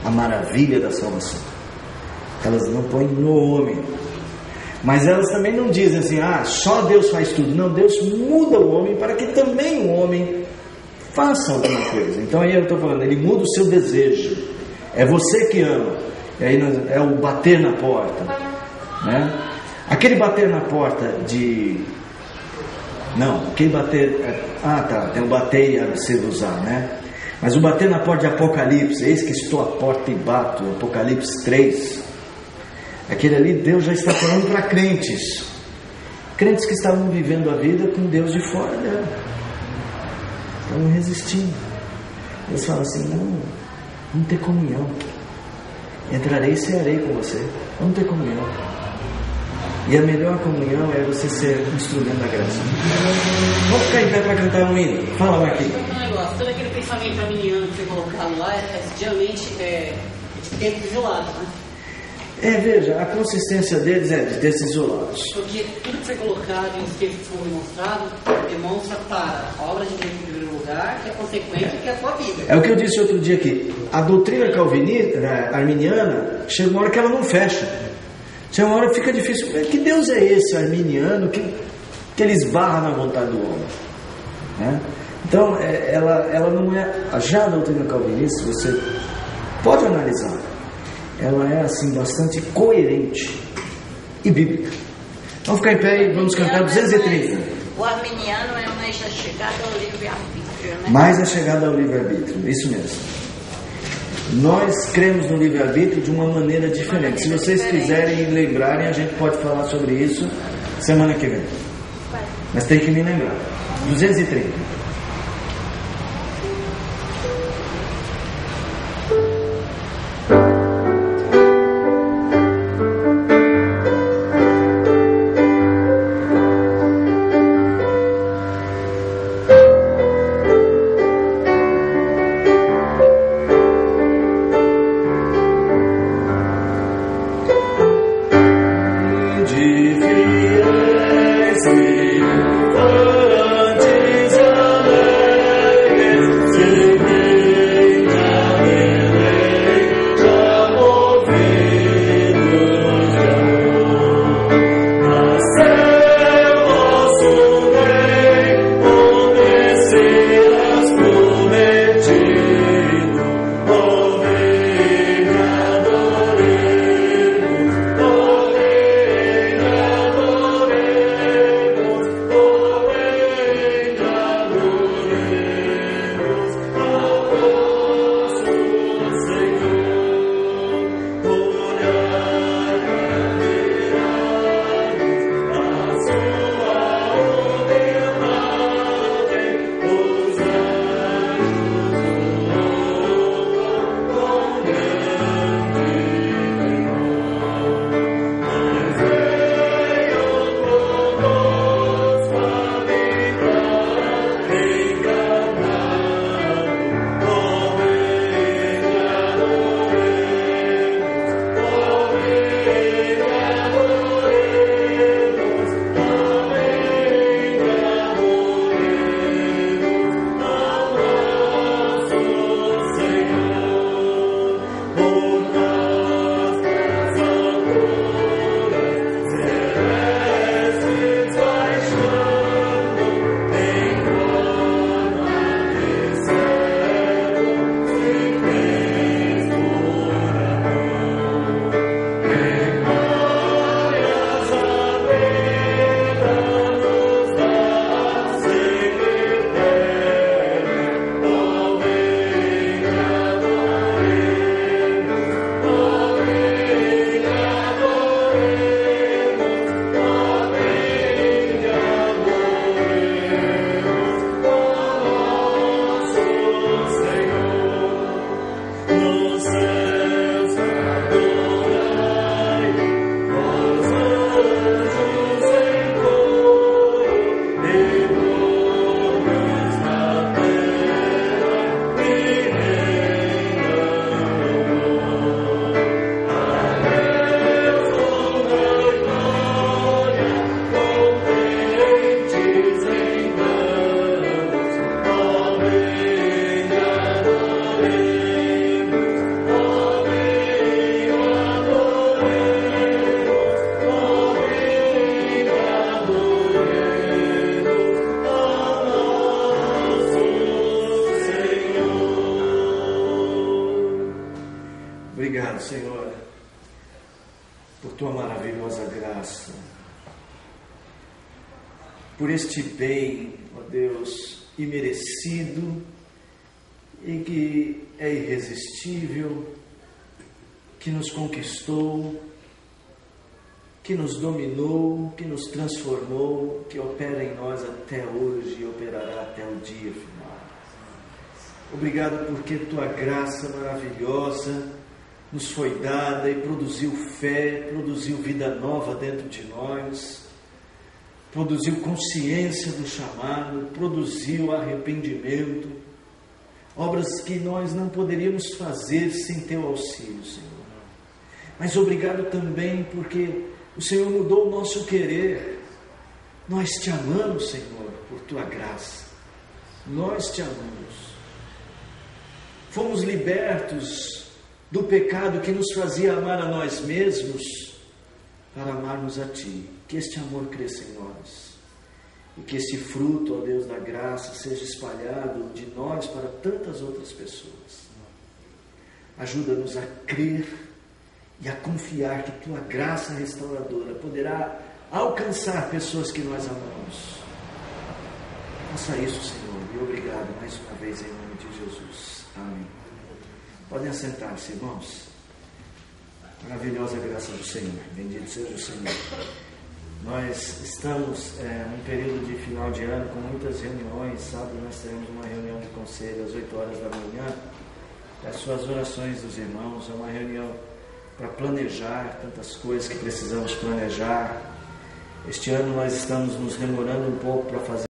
a maravilha da salvação. Elas não põem no homem. Mas elas também não dizem assim, só Deus faz tudo. Não, Deus muda o homem para que também o homem faça alguma coisa. Então aí eu estou falando, ele muda o seu desejo. É você que ama. E aí é o bater na porta, né? Aquele bater na porta de... Não, aquele bater... tem o bater e a se usar, né? Mas o bater na porta de Apocalipse, eis que estou à porta e bato, Apocalipse 3, aquele ali Deus já está falando para crentes. Crentes que estavam vivendo a vida com Deus de fora dela. Estavam resistindo. Eles falam assim, não, vamos ter comunhão. Entrarei e cearei com você. Vamos ter comunhão. E a melhor comunhão é você ser instrumento da graça. Vamos ficar em pé para cantar um hino. Fala, Marquinhos. Um negócio, todo aquele pensamento arminiano que foi colocado lá, geralmente é de tempos isolados, né? Veja, a consistência deles é de textos isolados. Porque tudo que foi colocado e os textos que foram demonstrados demonstra para a obra de Deus em primeiro lugar, que é consequência, que é a sua vida. É o que eu disse outro dia aqui. A doutrina calvinista, arminiana, chega uma hora que ela não fecha. Chega uma hora que fica difícil. Que Deus é esse arminiano que ele esbarra na vontade do homem? Né? Então, ela não é... Já a doutrina calvinista, você pode analisar. Ela é assim bastante coerente e bíblica. Vamos ficar em pé e vamos cantar 230. O arminiano é mais a chegada ao livre-arbítrio, né? Mais a chegada ao livre-arbítrio, isso mesmo. Nós cremos no livre-arbítrio de uma maneira diferente. Se vocês quiserem e lembrarem, a gente pode falar sobre isso semana que vem. Mas tem que me lembrar. 230. Obrigado, Senhor, por tua maravilhosa graça, por este bem, ó Deus, imerecido e que é irresistível, que nos conquistou, que nos dominou, que nos transformou, que opera em nós até hoje e operará até o dia final. Obrigado porque Tua graça maravilhosa nos foi dada e produziu fé, produziu vida nova dentro de nós, produziu consciência do chamado, produziu arrependimento, obras que nós não poderíamos fazer sem Teu auxílio, Senhor. Mas obrigado também porque o Senhor mudou o nosso querer. Nós Te amamos, Senhor, por Tua graça. Nós Te amamos. Fomos libertos do pecado que nos fazia amar a nós mesmos para amarmos a Ti. Que este amor cresça em nós. E que este fruto, ó Deus da graça, seja espalhado de nós para tantas outras pessoas. Ajuda-nos a crer e a confiar que Tua graça restauradora poderá alcançar pessoas que nós amamos. Faça isso, Senhor, e obrigado mais uma vez em nome de Jesus. Amém. Podem assentar-se, irmãos. Maravilhosa graça do Senhor. Bendito seja o Senhor. Nós estamos num período de final de ano com muitas reuniões. Sábado nós teremos uma reunião de conselho às 8 horas da manhã. Peço as orações dos irmãos. É uma reunião para planejar tantas coisas que precisamos planejar. Este ano nós estamos nos demorando um pouco para fazer